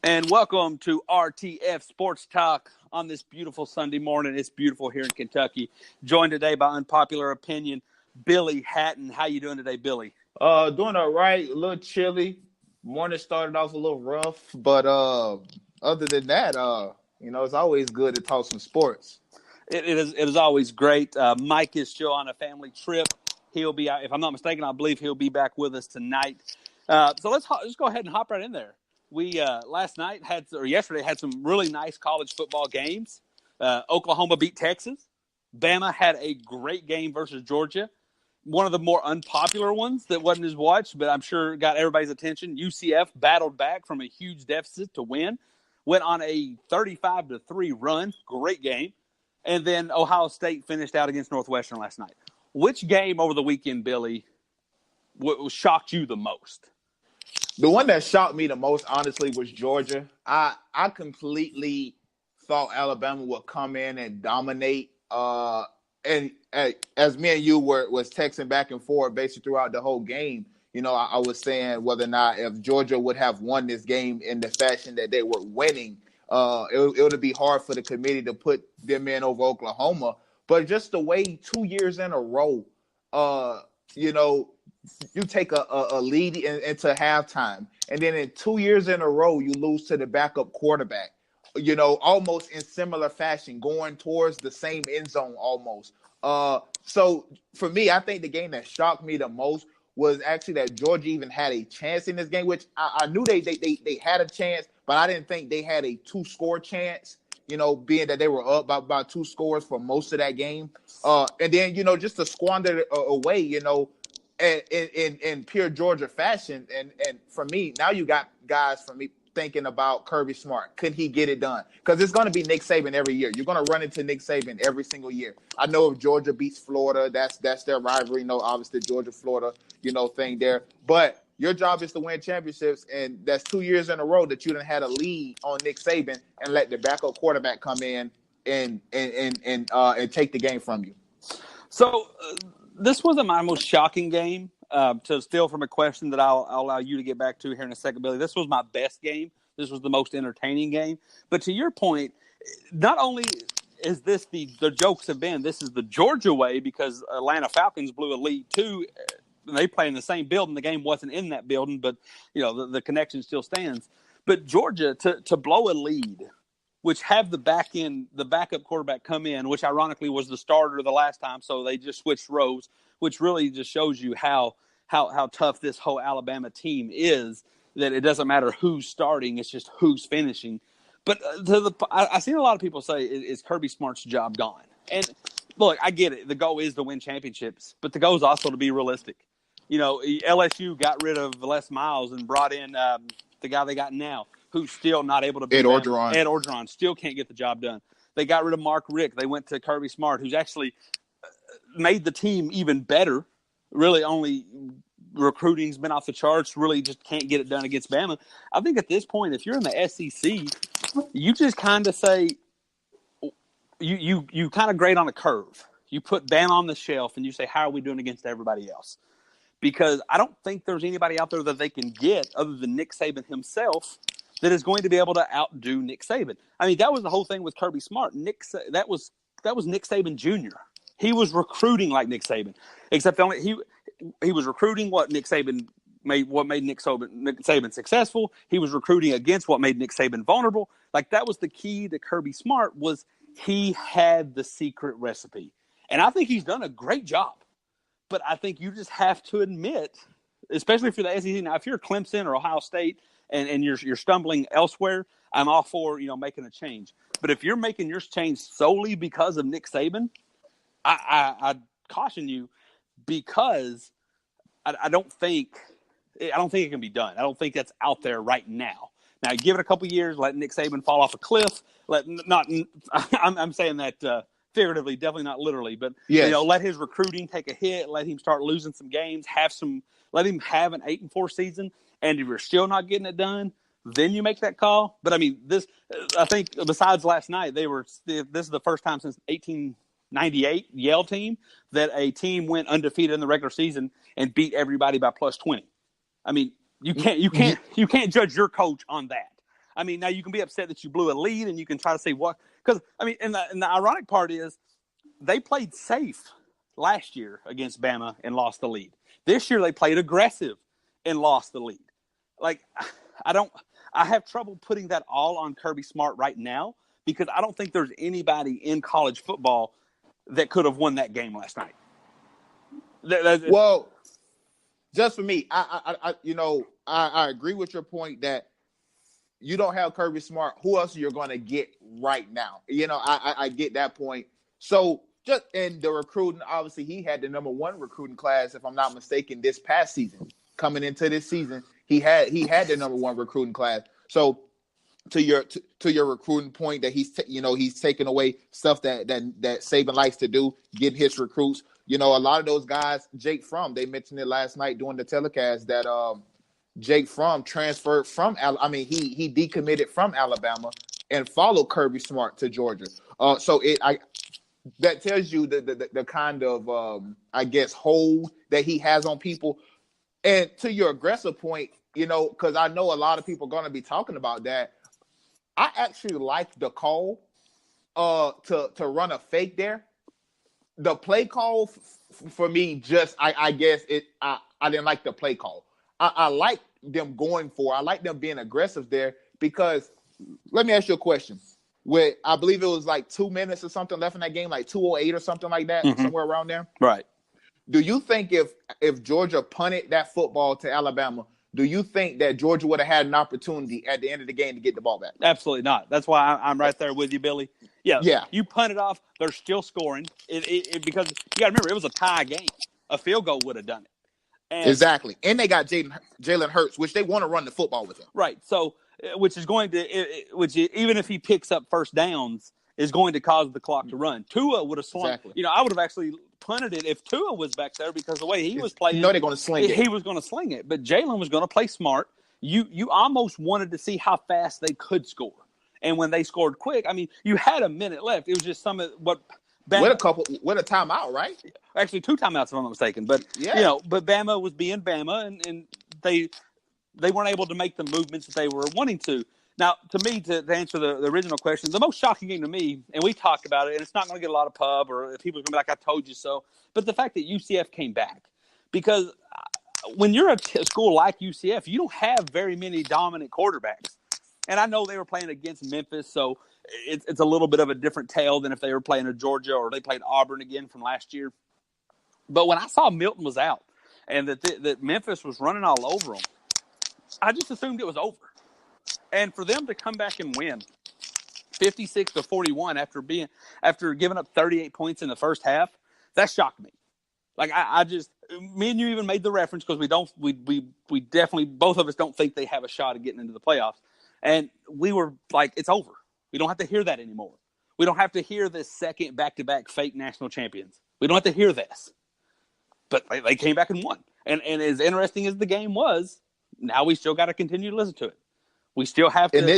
And welcome to RTF Sports Talk on this beautiful Sunday morning. It's beautiful here in Kentucky. Joined today by unpopular opinion, Billy Hatton. How you doing today, Billy? Doing all right. A little chilly. Morning started off a little rough, but other than that, it's always good to talk some sports. It is always great. Mike is still on a family trip. He'll be, if I'm not mistaken, I believe he'll be back with us tonight. So let's go ahead and hop right in there. We yesterday had some really nice college football games. Oklahoma beat Texas. Bama had a great game versus Georgia. One of the more unpopular ones that wasn't as watched, but I'm sure got everybody's attention. UCF battled back from a huge deficit to win. Went on a 35-3 run. Great game. And then Ohio State finished out against Northwestern last night. Which game over the weekend, Billy, shocked you the most? The one that shocked me the most, honestly, was Georgia. I completely thought Alabama would come in and dominate. And as me and you was texting back and forth basically throughout the whole game, I was saying whether or not if Georgia would have won this game in the fashion that they were winning, it would be hard for the committee to put them in over Oklahoma. But just the way 2 years in a row, you take a lead into halftime, and then in 2 years in a row, you lose to the backup quarterback, almost in similar fashion, going towards the same end zone almost. So for me, I think the game that shocked me the most was actually that Georgia even had a chance in this game, which I knew they had a chance, but I didn't think they had a two-score chance, being that they were up by about two scores for most of that game. And then, just to squander it away, in pure Georgia fashion. And for me, now you got guys for me thinking about Kirby Smart. Could he get it done? Because it's going to be Nick Saban every year. You're going to run into Nick Saban every single year. I know if Georgia beats Florida, that's their rivalry. Obviously Georgia-Florida, thing there. But your job is to win championships, and that's 2 years in a row that you done had a lead on Nick Saban and let the backup quarterback come in and take the game from you. So this wasn't my most shocking game. To steal from a question that I'll allow you to get back to here in a second, Billy, this was my best game. This was the most entertaining game. But to your point, not only is this the jokes have been, this is the Georgia way because Atlanta Falcons blew a lead too. They play in the same building. The game wasn't in that building, but the connection still stands. But Georgia to blow a lead, which have the backup quarterback come in, which ironically was the starter the last time, so they just switched rows, which really just shows you how tough this whole Alabama team is, that it doesn't matter who's starting, it's just who's finishing. But I've seen a lot of people say, is Kirby Smart's job gone? And look, I get it. The goal is to win championships, but the goal is also to be realistic. LSU got rid of Les Miles and brought in the guy they got now, who's still not able to be Ed Orgeron. Ed Orgeron still can't get the job done. They got rid of Mark Richt. They went to Kirby Smart, who's actually made the team even better. Really only recruiting's been off the charts. Really just can't get it done against Bama. I think at this point, if you're in the SEC, you just kind of say you kind of grade on a curve. You put Bama on the shelf and you say, how are we doing against everybody else? Because I don't think there's anybody out there that they can get other than Nick Saban himself that is going to be able to outdo Nick Saban. I mean, that was the whole thing with Kirby Smart. That was Nick Saban Jr. He was recruiting like Nick Saban, except he was recruiting what Nick Saban made Nick Saban successful. He was recruiting against what made Nick Saban vulnerable. Like, that was the key to Kirby Smart, was he had the secret recipe. And I think he's done a great job. But I think you just have to admit, especially for the SEC. Now, if you're Clemson or Ohio State and you're stumbling elsewhere, I'm all for making a change. But if you're making your change solely because of Nick Saban, I caution you, because I don't think it can be done. I don't think that's out there right now. Now, give it a couple years, let Nick Saban fall off a cliff. I'm saying that. Figuratively, definitely not literally, but yes. Let his recruiting take a hit. Let him start losing some games. Let him have an 8-4 season. And if you're still not getting it done, then you make that call. But I mean, I think besides last night, this is the first time since 1898 Yale team that a team went undefeated in the regular season and beat everybody by +20. I mean, you can't judge your coach on that. I mean, now you can be upset that you blew a lead, and you can try to say what – because, I mean, and the ironic part is they played safe last year against Bama and lost the lead. This year they played aggressive and lost the lead. Like, I have trouble putting that all on Kirby Smart right now because I don't think there's anybody in college football that could have won that game last night. Well, just for me, I agree with your point that you don't have Kirby Smart. Who else are you going to get right now? I get that point. So just in the recruiting, obviously he had the number one recruiting class, if I'm not mistaken, this past season. Coming into this season, he had the number one recruiting class. So to your recruiting point that he's taking away stuff that Saban likes to do, get his recruits. A lot of those guys, Jake Fromm, they mentioned it last night during the telecast that Jake Fromm transferred from he decommitted from Alabama and followed Kirby Smart to Georgia. That tells you the kind of hold that he has on people. And to your aggressive point, because I know a lot of people are going to be talking about that. I actually like the call to run a fake there. The play call for me, just I didn't like the play call. I like them going for. I like them being aggressive there because let me ask you a question. I believe it was like 2 minutes or something left in that game, like 2:08 or something like that, somewhere around there. Right. Do you think if Georgia punted that football to Alabama, do you think that Georgia would have had an opportunity at the end of the game to get the ball back? Absolutely not. That's why I'm right there with you, Billy. Yeah. You punt it off, they're still scoring. Because you got to remember, it was a tie game. A field goal would have done it. Exactly. And they got Jalen Hurts, which they want to run the football with him. Right. So, which even if he picks up first downs, is going to cause the clock to run. Tua would have slung. Exactly. I would have actually punted it if Tua was back there because the way he was playing. They're going to sling it. He was going to sling it. But Jalen was going to play smart. You almost wanted to see how fast they could score. And when they scored quick, I mean, you had a minute left. It was just some of what Bama, with a timeout, right? Actually, 2 timeouts, if I'm not mistaken. But but Bama was being Bama, and they weren't able to make the movements that they were wanting to. Now, to me, to answer the original question, the most shocking game to me, and we talked about it, and it's not going to get a lot of pub or people are going to be like, I told you so, but the fact that UCF came back. Because when you're a school like UCF, you don't have very many dominant quarterbacks. And I know they were playing against Memphis, so it's a little bit of a different tale than if they were playing a Georgia or they played Auburn again from last year. But when I saw Milton was out and that Memphis was running all over them, I just assumed it was over. And for them to come back and win 56-41 after giving up 38 points in the first half, that shocked me. Like I just, me and you even made the reference because we definitely, both of us don't think they have a shot at getting into the playoffs. And we were like, it's over. We don't have to hear that anymore. We don't have to hear this second back-to-back fake national champions. We don't have to hear this. But they came back and won. And as interesting as the game was, now we still got to continue to listen to it. We still have to. And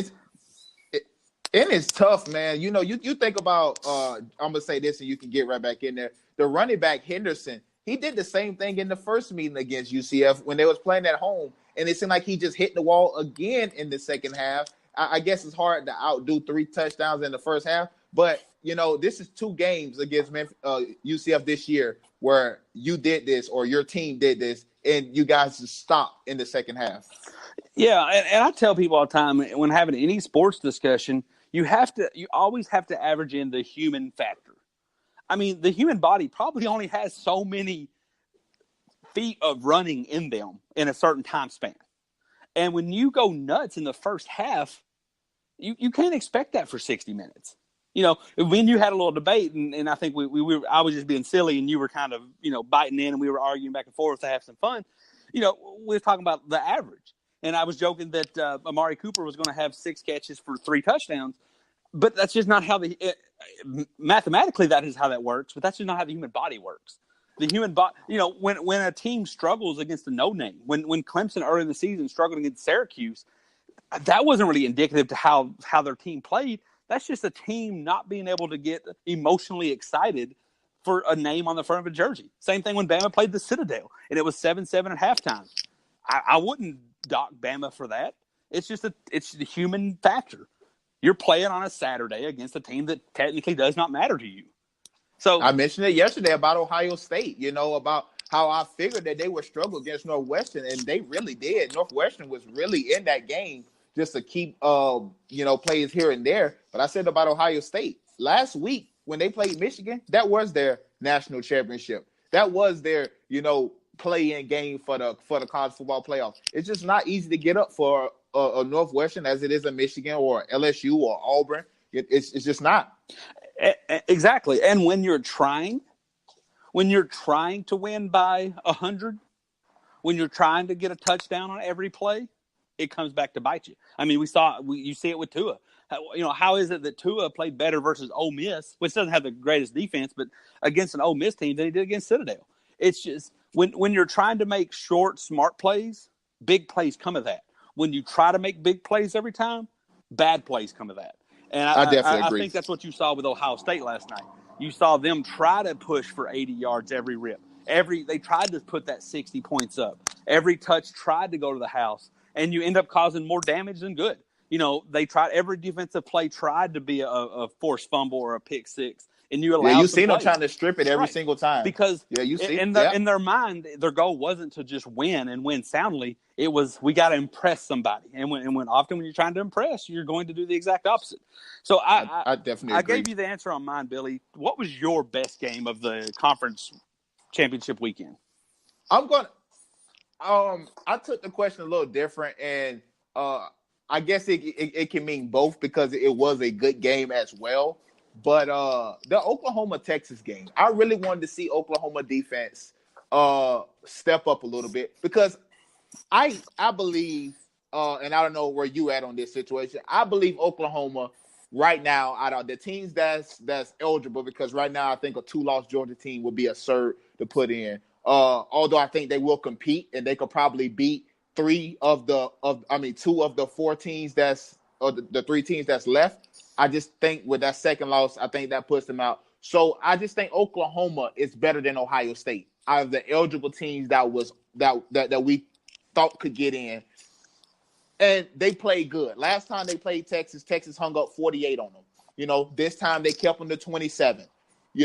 it's tough, man. You think about, I'm going to say this and you can get right back in there. The running back Henderson, he did the same thing in the first meeting against UCF when they was playing at home. And it seemed like he just hit the wall again in the second half. I guess it's hard to outdo 3 touchdowns in the first half. But, this is 2 games against UCF this year where you did this or your team did this and you guys just stopped in the second half. Yeah, and I tell people all the time when having any sports discussion, you always have to average in the human factor. I mean, the human body probably only has so many feet of running in them in a certain time span. And when you go nuts in the first half, you can't expect that for 60 minutes. When you had a little debate, and I think I was just being silly, and you were kind of, biting in, and we were arguing back and forth to have some fun. We were talking about the average. And I was joking that Amari Cooper was going to have 6 catches for 3 touchdowns. But that's just not how mathematically that is how that works. But that's just not how the human body works. The human body, when a team struggles against a no-name, when Clemson early in the season struggled against Syracuse, that wasn't really indicative to how their team played. That's just a team not being able to get emotionally excited for a name on the front of a jersey. Same thing when Bama played the Citadel, and it was 7-7 at halftime. I wouldn't dock Bama for that. It's just it's the human factor. You're playing on a Saturday against a team that technically does not matter to you. So I mentioned it yesterday about Ohio State, about how I figured that they would struggle against Northwestern, and they really did. Northwestern was really in that game just to keep, plays here and there. But I said about Ohio State last week when they played Michigan, that was their national championship. That was their, play-in game for the college football playoff. It's just not easy to get up for a Northwestern as it is a Michigan or LSU or Auburn. It's just not. Exactly. And when you're trying to win by 100, when you're trying to get a touchdown on every play, it comes back to bite you. I mean, you see it with Tua. How is it that Tua played better versus Ole Miss, which doesn't have the greatest defense, but against an Ole Miss team than he did against Citadel? It's just when you're trying to make short, smart plays, big plays come of that. When you try to make big plays every time, bad plays come of that. And I definitely I agree. think that's what you saw with Ohio State last night. You saw them try to push for 80 yards every rip. They tried to put that 60 points up. Every touch tried to go to the house, and you end up causing more damage than good. Every defensive play tried to be a forced fumble or a pick six, and you allowed. Yeah, you some seen them plays. trying to strip it every Right. single time. Because in their mind, their goal wasn't to just win and win soundly. It was, we got to impress somebody. And when often when you're trying to impress, you're going to do the exact opposite. So I definitely agree. I gave you the answer on mine, Billy. What was your best game of the conference championship weekend? I'm going to I took the question a little different, and I guess it can mean both because it was a good game as well. But the Oklahoma-Texas game, I really wanted to see Oklahoma defense step up a little bit because I believe, and I don't know where you at on this situation. I believe Oklahoma right now, out of the teams that's eligible, because right now I think a 2-loss Georgia team would be absurd to put in. Although I think they will compete and they could probably beat two of the 4 teams the 3 teams that's left. I just think with that second loss, I think that puts them out. So I just think Oklahoma is better than Ohio State out of the eligible teams that we thought could get in. And they played good. Last time they played Texas hung up 48 on them. This time they kept them to 27.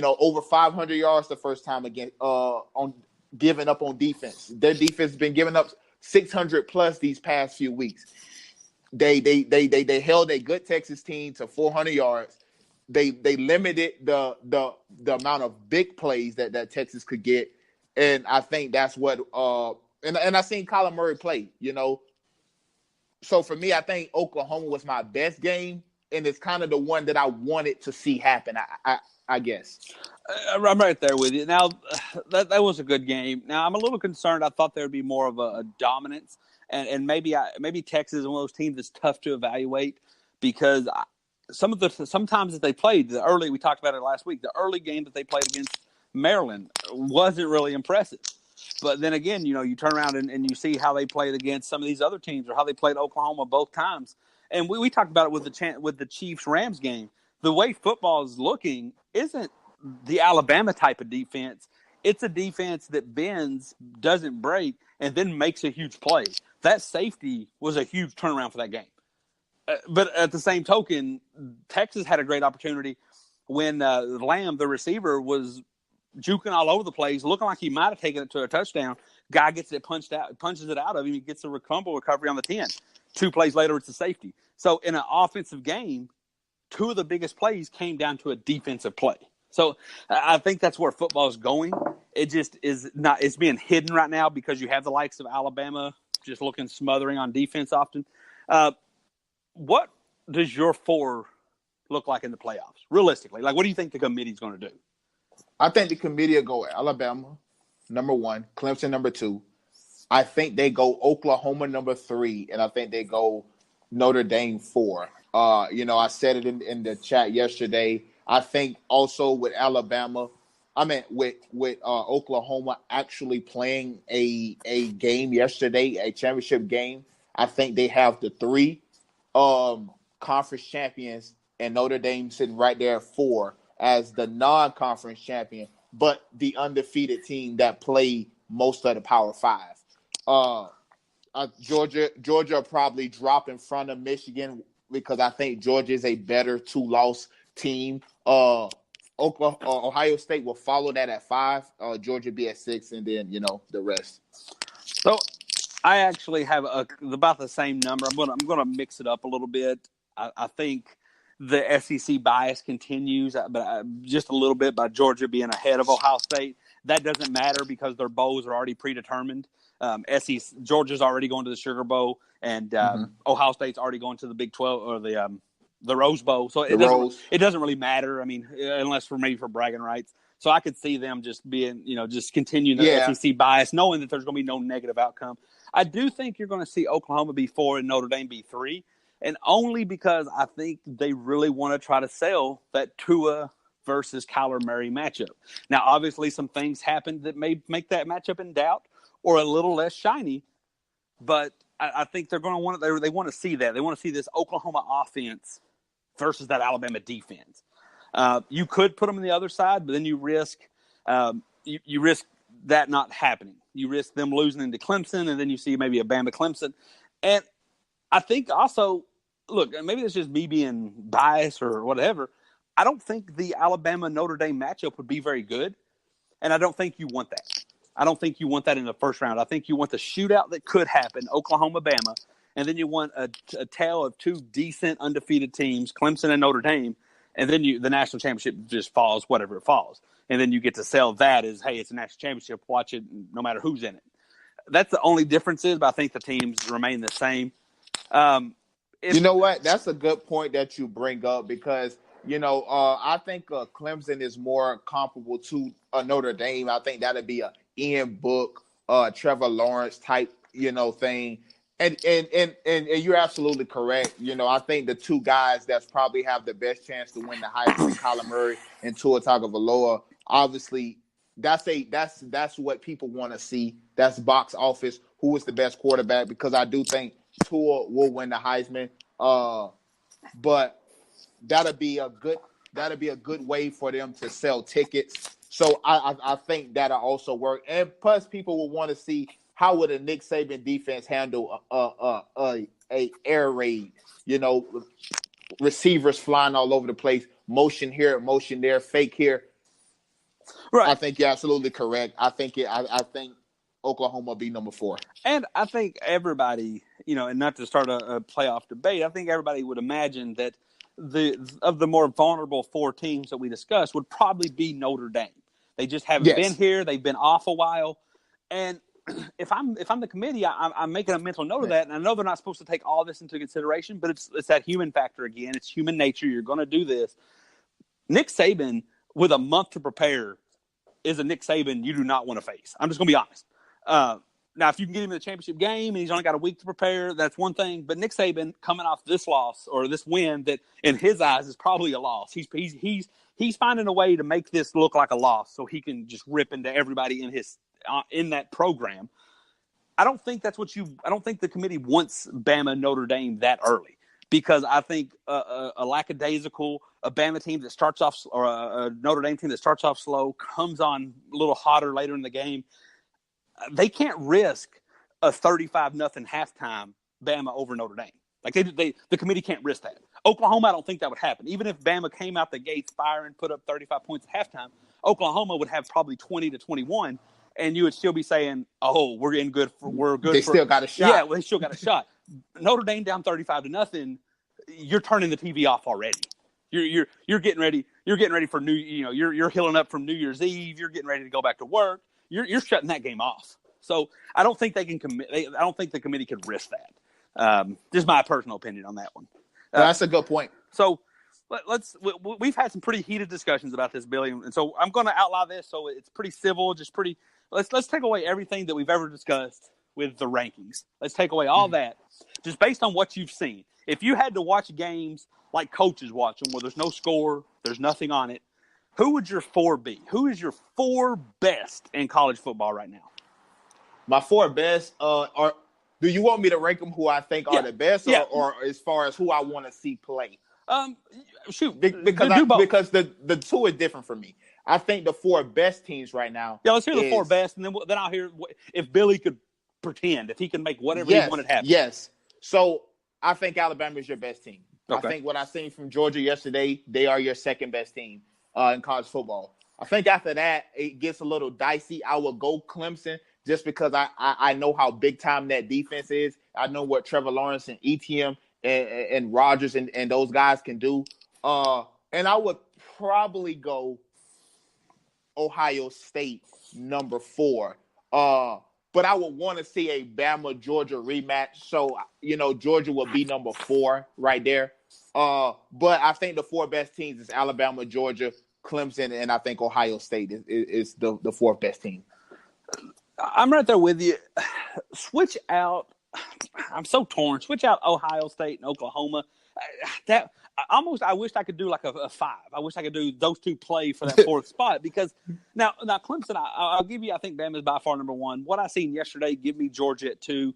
Over 500 yards the first time again on giving up on defense. Their defense has been giving up 600 plus these past few weeks. They held a good Texas team to 400 yards. They limited the amount of big plays that Texas could get, and I think that's what and I seen Kyler Murray play. So for me, I think Oklahoma was my best game, and it's kind of the one that I wanted to see happen. I guess. I'm right there with you. Now, that was a good game. Now, I'm a little concerned. I thought there would be more of a dominance, and maybe Texas is one of those teams that's tough to evaluate because sometimes that they played we talked about it last week. The early game that they played against Maryland wasn't really impressive. But then again, you turn around and you see how they played against some of these other teams or how they played Oklahoma both times. And we talked about it with the Chiefs-Rams game. The way football is looking isn't the Alabama type of defense. It's a defense that bends, doesn't break, and then makes a huge play. That safety was a huge turnaround for that game. But at the same token, Texas had a great opportunity when Lamb, the receiver, was juking all over the place, looking like he might have taken it to a touchdown. Guy gets it punches it out of him. He gets a fumble recovery on the 10. 2 plays later, it's a safety. So in an offensive game, 2 of the biggest plays came down to a defensive play. So I think that's where football is going. It just is not. It's being hidden right now because you have the likes of Alabama just looking smothering on defense often. What does your 4 look like in the playoffs? Realistically, what do you think the committee's going to do? I think the committee will go Alabama, number 1, Clemson, number 2. I think they go Oklahoma, number 3, and I think they go Notre Dame, 4. I said it in the chat yesterday. I think also with Alabama, with Oklahoma actually playing a game yesterday, a championship game, I think they have the 3 conference champions and Notre Dame sitting right there at 4 as the non-conference champion, but the undefeated team that played most of the Power 5. Georgia probably drop in front of Michigan because I think Georgia is a better 2-loss team. Ohio State will follow that at 5. Georgia be at 6, and then the rest. So I actually have about the same number. I'm gonna mix it up a little bit. I think the SEC bias continues, but just a little bit by Georgia being ahead of Ohio State. That doesn't matter because their bowls are already predetermined. Georgia's already going to the Sugar Bowl, and Ohio State's already going to the Big 12 or the Rose Bowl. So it doesn't really matter. I mean, unless for bragging rights. So I could see them just being, just continuing the SEC bias, knowing that there's going to be no negative outcome. I do think you're going to see Oklahoma be 4 and Notre Dame be 3, and only because I think they really want to try to sell that Tua versus Kyler Murray matchup. Now, obviously, some things happened that may make that matchup in doubt or a little less shiny, but I think they're going to want they want to see that. They want to see this Oklahoma offense versus that Alabama defense. You could put them on the other side, but then you risk you risk that not happening. You risk them losing into Clemson, and then you see maybe a Bama Clemson. And I think also, look, maybe it's just me being biased or whatever. I don't think the Alabama-Notre Dame matchup would be very good, and I don't think you want that. I don't think you want that in the first round. I think you want the shootout that could happen, Oklahoma-Bama, and then you want a tale of 2 decent undefeated teams, Clemson and Notre Dame, and then the national championship just falls, whatever it falls. And then you get to sell that as, hey, it's a national championship, watch it no matter who's in it. That's the only difference is, but I think the teams remain the same. You know what? That's a good point that you bring up because, I think Clemson is more comparable to Notre Dame. I think that'd be a Ian Book, Trevor Lawrence type, thing. And you're absolutely correct. I think the 2 guys that's probably have the best chance to win the Heisman, Kyler Murray and Tua Tagovailoa. Obviously, that's what people want to see. That's box office. Who is the best quarterback? Because I do think Tua will win the Heisman. But that'll be a good way for them to sell tickets. So I think that'll also work. And plus, people will want to see how would a Nick Saban defense handle a air raid. Receivers flying all over the place, motion here, motion there, fake here. Right. I think you're absolutely correct. I think Oklahoma will be number 4. And I think everybody, and not to start a playoff debate, I think everybody would imagine that of the more vulnerable 4 teams that we discussed would probably be Notre Dame. They just haven't been here. They've been off a while. And if I'm the committee, I'm making a mental note of that. And I know they're not supposed to take all this into consideration, but it's that human factor again. It's human nature. You're going to do this. Nick Saban, with a month to prepare, is a Nick Saban you do not want to face. I'm just going to be honest. Now, if you can get him in the championship game and he's only got a week to prepare, that's one thing. But Nick Saban coming off this loss or this win that in his eyes is probably a loss. He's finding a way to make this look like a loss so he can just rip into everybody in that program. I don't think the committee wants Bama Notre Dame that early because I think a lackadaisical a Bama team that starts off or a Notre Dame team that starts off slow comes on a little hotter later in the game. They can't risk a 35-0 halftime Bama over Notre Dame. Like the committee can't risk that. Oklahoma, I don't think that would happen. Even if Bama came out the gates firing, put up 35 points at halftime, Oklahoma would have probably 20-21, and you would still be saying, "Oh, we're in good. We're good." They still got a shot. Yeah, well, they still got a shot. Notre Dame down 35-0. You're turning the TV off already. You're getting ready. You're getting ready for You're healing up from New Year's Eve. You're getting ready to go back to work. You're shutting that game off. So I don't think they can commit. I don't think the committee could risk that. Just my personal opinion on that one. That's a good point. So we've had some pretty heated discussions about this, Billy, and so I'm going to outlaw this so it's pretty civil, just pretty. Let's take away everything that we've ever discussed with the rankings. Let's take away all that, just based on what you've seen. If you had to watch games like coaches watch them, where there's no score, there's nothing on it, who would your 4 be? Who is your 4 best in college football right now? My 4 best are. Do you want me to rank them who I think are the best, or as far as who I want to see play? Shoot, because the 2 is different for me. I think the 4 best teams right now. Yeah, let's hear the 4 best, and then I'll hear if Billy could pretend, if he can make whatever he Yes, wanted happen. yes. So I think Alabama is your best team. I Okay. think what I seen from Georgia yesterday, they are your second best team in college football. I think after that, it gets a little dicey. I will go Clemson just because I know how big time that defense is. I know what Trevor Lawrence and ETM and Rodgers and those guys can do. And I would probably go Ohio State number 4. But I would want to see a Bama Georgia rematch. So Georgia would be number 4 right there. But I think the 4 best teams is Alabama, Georgia, Clemson, and I think Ohio State is the 4th best team. I'm right there with you. Switch out. I'm so torn. Switch out Ohio State and Oklahoma. I wish I could do like a 5. I wish I could do those 2 play for that 4th spot because now Clemson. I'll give you. I think Bama is by far number 1. What I seen yesterday, give me Georgia at 2.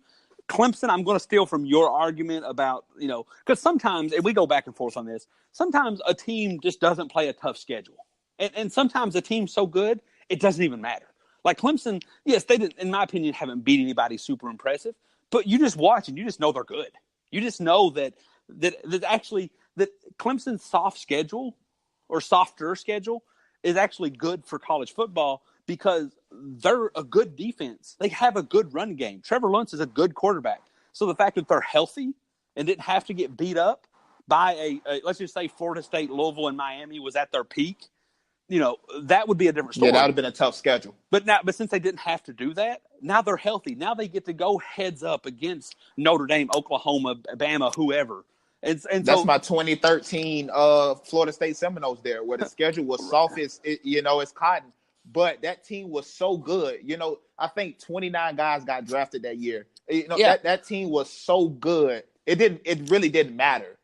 Clemson, I'm going to steal from your argument about because sometimes, and we go back and forth on this. Sometimes a team just doesn't play a tough schedule, and sometimes a team's so good it doesn't even matter. Like Clemson, yes, they didn't, in my opinion, haven't beat anybody super impressive, but you just watch and you just know they're good. You just know that Clemson's soft schedule or softer schedule is actually good for college football because they're a good defense. They have a good run game. Trevor Lawrence is a good quarterback. So the fact that they're healthy and didn't have to get beat up by let's just say Florida State, Louisville, and Miami was at their peak, that would be a different story. Yeah, that would have been a tough schedule. But since they didn't have to do that, now they're healthy. Now they get to go heads up against Notre Dame, Oklahoma, Bama, whoever. And that's my 2013 Florida State Seminoles there, where the schedule was soft as it's cotton. But that team was so good. I think 29 guys got drafted that year. That team was so good. It really didn't matter.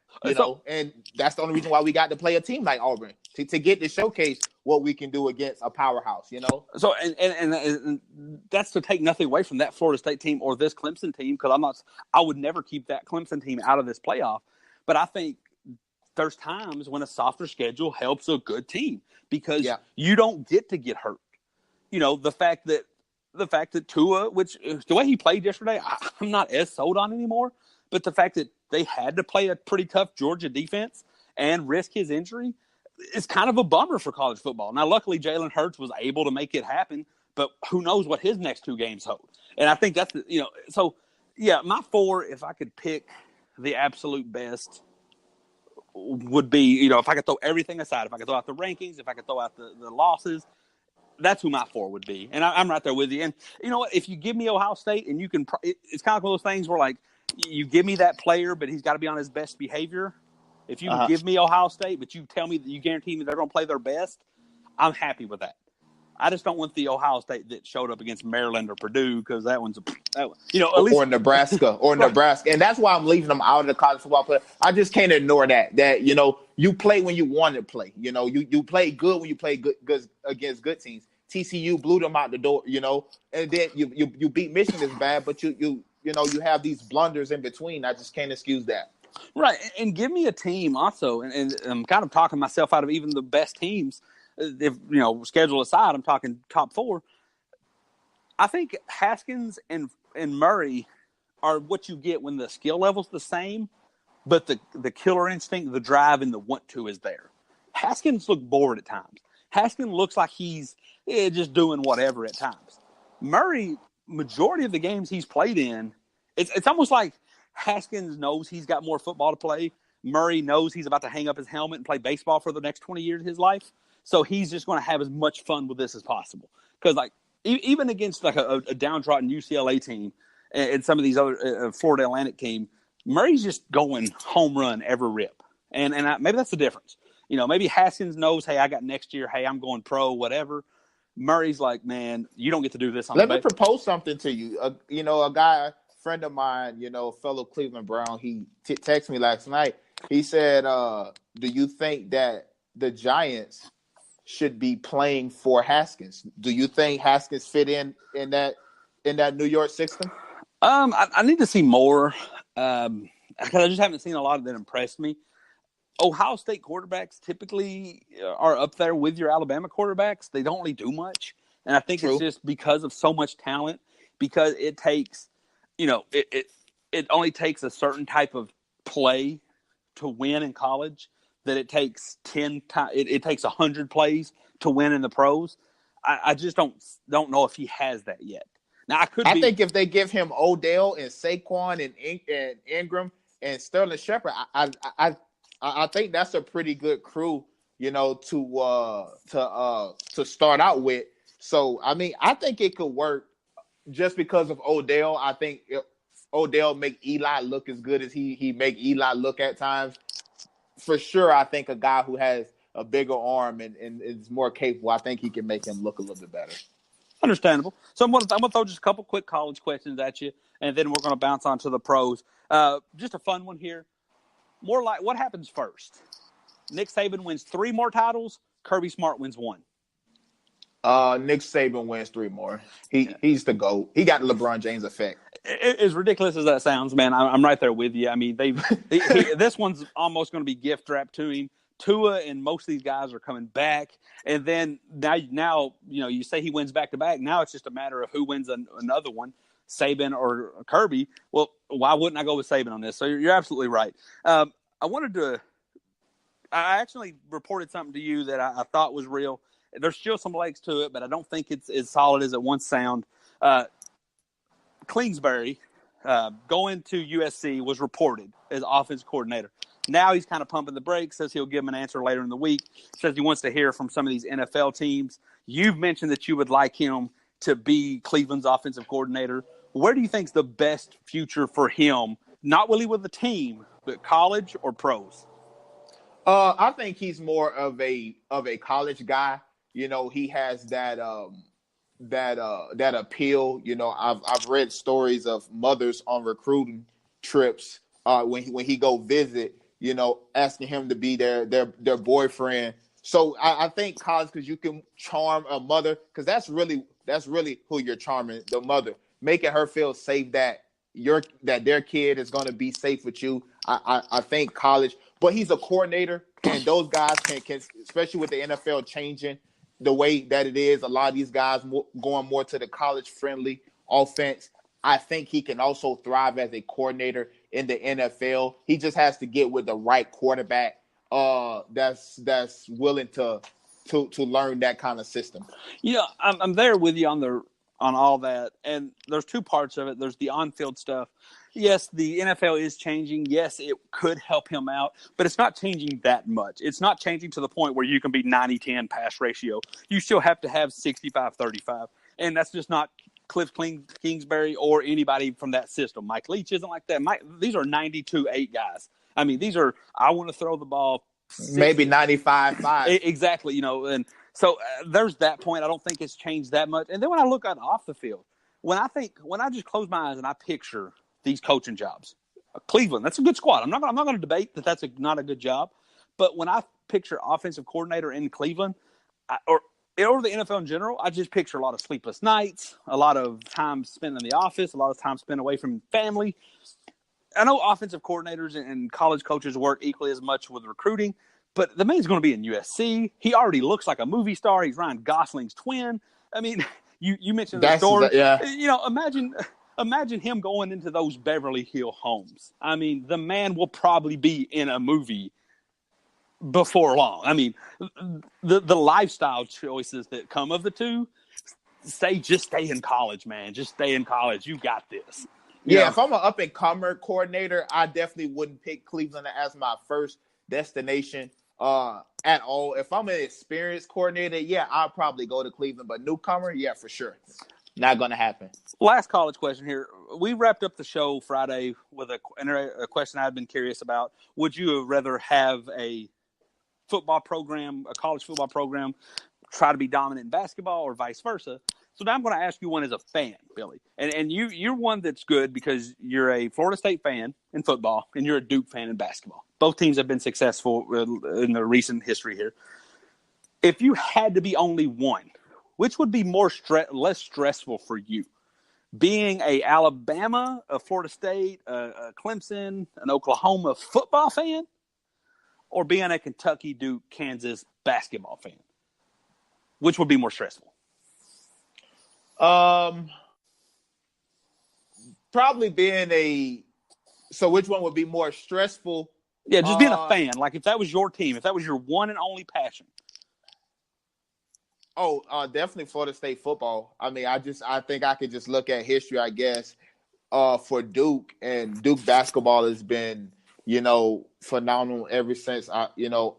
And that's the only reason why we got to play a team like Auburn to get to showcase what we can do against a powerhouse. So and that's to take nothing away from that Florida State team or this Clemson team because I would never keep that Clemson team out of this playoff. But I think there's times when a softer schedule helps a good team because you don't get to get hurt. The fact that Tua, which the way he played yesterday, I'm not as sold on anymore. But the fact that they had to play a pretty tough Georgia defense and risk his injury is kind of a bummer for college football. Now, luckily, Jalen Hurts was able to make it happen, but who knows what his next 2 games hold. And I think that's, my 4, if I could pick the absolute best, would be, if I could throw everything aside, if I could throw out the rankings, if I could throw out the losses, that's who my 4 would be. And I'm right there with you. And you know what? If you give me Ohio State and you can – it's kind of one of those things where, like, you give me that player, but he's got to be on his best behavior. If you give me Ohio State, but you tell me that you guarantee me they're going to play their best, I'm happy with that. I just don't want the Ohio State that showed up against Maryland or Purdue because that one's at least or Nebraska Nebraska, and that's why I'm leaving them out of the college football play. I just can't ignore that you play when you want to play. You play good when you play good against good teams. TCU blew them out the door, and then you beat Michigan is bad, but you have these blunders in between. I just can't excuse that. Right, and give me a team also, and I'm kind of talking myself out of even the best teams. If schedule aside, I'm talking top 4. I think Haskins and Murray are what you get when the skill level's the same, but the killer instinct, the drive, and the want to is there. Haskins looked bored at times. Haskins looks like he's just doing whatever at times. Murray, majority of the games he's played in, it's almost like Haskins knows he's got more football to play. Murray knows he's about to hang up his helmet and play baseball for the next 20 years of his life. So he's just going to have as much fun with this as possible. Because, like, even against like a downtrodden UCLA team and some of these other Florida Atlantic team, Murray's just going home run every rip. And maybe that's the difference. Maybe Haskins knows, hey, I got next year. Hey, I'm going pro, whatever. Murray's like, man, you don't get to do this on Let me propose something to you. A guy, friend of mine, fellow Cleveland Brown, he texted me last night. He said, do you think that the Giants should be playing for Haskins? Do you think Haskins fit in that New York system? I need to see more because I just haven't seen a lot that impressed me. Ohio State quarterbacks typically are up there with your Alabama quarterbacks. They don't really do much. And I think It's just because of so much talent. because it takes, it only takes a certain type of play to win in college that it takes 10 times. It takes 100 plays to win in the pros. I just don't know if he has that yet. Now I think if they give him Odell and Saquon and Ingram and Sterling Shepard, I think that's a pretty good crew, to start out with. So I mean, I think it could work just because of Odell. I think Odell make Eli look as good as he make Eli look at times. For sure, I think a guy who has a bigger arm and is more capable, I think he can make him look a little bit better. Understandable. So I'm gonna throw just a couple quick college questions at you, and then we're gonna bounce on to the pros. Just a fun one here. More like, what happens first? Nick Saban wins 3 more titles. Kirby Smart wins 1. Nick Saban wins 3 more. He's the GOAT. He got the LeBron James effect. As ridiculous as that sounds, man, I'm right there with you. I mean, this one's almost going to be gift wrapped to him. Tua and most of these guys are coming back, and then now you say he wins back to back. Now it's just a matter of who wins another one, Saban or Kirby. Well, why wouldn't I go with Saban on this? So you're absolutely right. I actually reported something to you that I thought was real. There's still some legs to it, but I don't think it's as solid as it once sounded. Kingsbury going to USC was reported as offense coordinator. Now he's kind of pumping the brakes, says he'll give him an answer later in the week, says he wants to hear from some of these NFL teams. You've mentioned that you would like him to be Cleveland's offensive coordinator. Where do you think is the best future for him, not really with the team, but college or pros? I think he's more of a college guy. He has that appeal. I've read stories of mothers on recruiting trips when he go visit, asking him to be their boyfriend. So I think college, because you can charm a mother, because that's really who you're charming, the mother, making her feel safe that their kid is going to be safe with you. I think college, but he's a coordinator, and those guys can especially with the NFL changing the way that it is, a lot of these guys going more to the college-friendly offense. I think he can also thrive as a coordinator in the NFL. He just has to get with the right quarterback that's willing to learn that kind of system. I'm there with you on all that, and there's 2 parts of it. There's the on-field stuff. Yes, the NFL is changing. Yes, it could help him out, but it's not changing that much. It's not changing to the point where you can be 90-10 pass ratio. You still have to have 65-35, and that's just not Cliff Kingsbury or anybody from that system. Mike Leach isn't like that. These are 92-8 guys. I mean, these are, I want to throw the ball 60. Maybe 95-5. Exactly, and so there's that point. I don't think it's changed that much. And then when I look at off the field, when I just close my eyes and I picture these coaching jobs, Cleveland, that's a good squad. I'm not going to debate that that's not a good job. But when I picture offensive coordinator in Cleveland, or the NFL in general, I just picture a lot of sleepless nights, a lot of time spent in the office, a lot of time spent away from family. I know offensive coordinators and college coaches work equally as much with recruiting, but the man's going to be in USC. He already looks like a movie star. He's Ryan Gosling's twin. I mean, you mentioned the story. Yeah. Imagine him going into those Beverly Hill homes. I mean, the man will probably be in a movie before long. I mean, the lifestyle choices that come of the two, just stay in college, man. Just stay in college. You got this. If I'm an up-and-comer coordinator, I definitely wouldn't pick Cleveland as my first destination at all. If I'm an experienced coordinator, I'll probably go to Cleveland. But newcomer, for sure. Not going to happen. Last college question here. We wrapped up the show Friday with a question I've been curious about. Would you rather have a football program, a college football program, try to be dominant in basketball, or vice versa? So now I'm going to ask you one as a fan, Billy. And you're one that's good because you're a Florida State fan in football and you're a Duke fan in basketball. Both teams have been successful in the recent history here. If you had to be only one, which would be less stressful for you? Being a Alabama, a Florida State, a Clemson, an Oklahoma football fan, or being a Kentucky, Duke, Kansas basketball fan? Which would be more stressful? Probably being a. So which one would be more stressful? Yeah, just being a fan. Like if that was your team, if that was your one and only passion. Oh, definitely Florida State football. I mean, I think I could just look at history, I guess, for Duke, and Duke basketball has been, phenomenal ever since I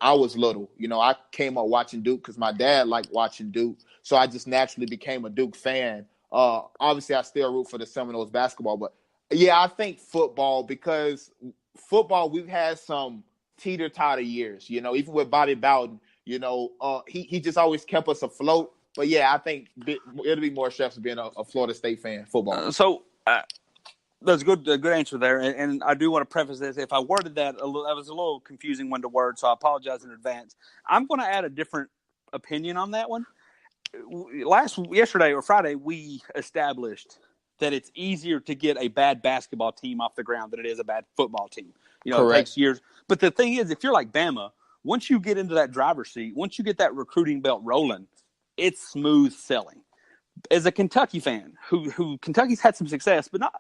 was little. I came up watching Duke because my dad liked watching Duke, so I just naturally became a Duke fan. Obviously, I still root for the Seminoles basketball, but yeah, I think football, because football we've had some teeter-totter years. Even with Bobby Bowden. He just always kept us afloat. But yeah, I think it'll be more stressful being a Florida State fan, football. That's a good answer there. And I do want to preface this. If I worded that that was a little confusing one to word, so I apologize in advance. I'm going to add a different opinion on that one. Yesterday or Friday, we established that it's easier to get a bad basketball team off the ground than it is a bad football team. Correct. It takes years. But the thing is, if you're like Bama, once you get into that driver's seat, once you get that recruiting belt rolling, it's smooth selling. As a Kentucky fan, who Kentucky's had some success, but not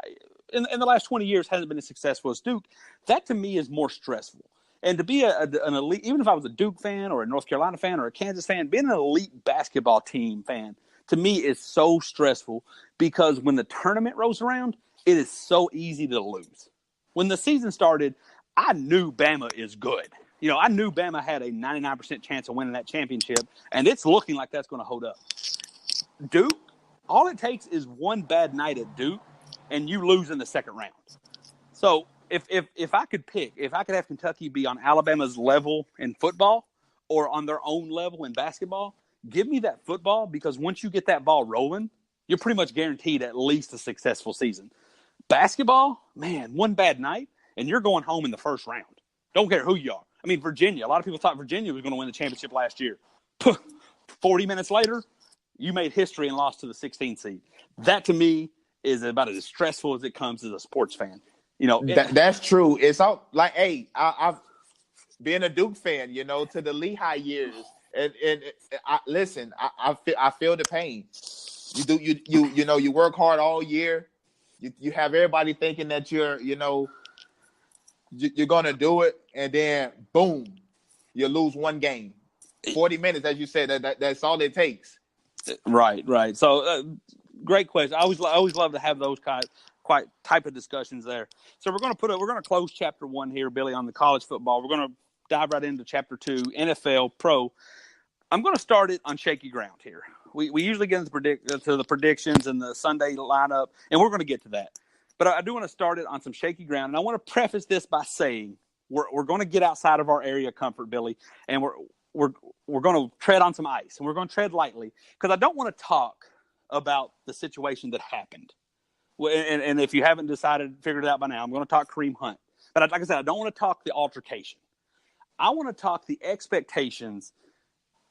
in the last 20 years hasn't been as successful as Duke, that to me is more stressful. And to be an elite, even if I was a Duke fan or a North Carolina fan or a Kansas fan, being an elite basketball team fan, to me is so stressful because when the tournament rolls around, it is so easy to lose. When the season started, I knew Bama is good. I knew Bama had a 99% chance of winning that championship, and it's looking like that's going to hold up. Duke, all it takes is one bad night at Duke, and you lose in the second round. So if I could pick, if I could have Kentucky be on Alabama's level in football or on their own level in basketball, give me that football, because once you get that ball rolling, you're pretty much guaranteed at least a successful season. Basketball, man, one bad night, and you're going home in the first round. Don't care who you are. I mean, Virginia, a lot of people thought Virginia was going to win the championship last year. 40 minutes later, you made history and lost to the 16th seed. That, to me, is about as stressful as it comes as a sports fan. That's true. It's all like, hey, I've been a Duke fan, to the Lehigh years, and listen, I feel the pain. You work hard all year. You have everybody thinking that you're gonna do it, and then boom, you lose one game. 40 minutes, as you said, that's all it takes. Right. So, great question. I always love to have those quite type of discussions there. So we're going to close chapter 1 here, Billy, on the college football. We're going to dive right into chapter 2, NFL Pro. I'm going to start it on shaky ground here. We usually get into the predictions and the Sunday lineup, and we're going to get to that. But I do want to start it on some shaky ground, and I want to preface this by saying we're going to get outside of our area of comfort, Billy, and we're going to tread on some ice, and we're going to tread lightly, because I don't want to talk about the situation that happened. And if you haven't figured it out by now, I'm going to talk Kareem Hunt. But like I said, I don't want to talk the altercation. I want to talk the expectations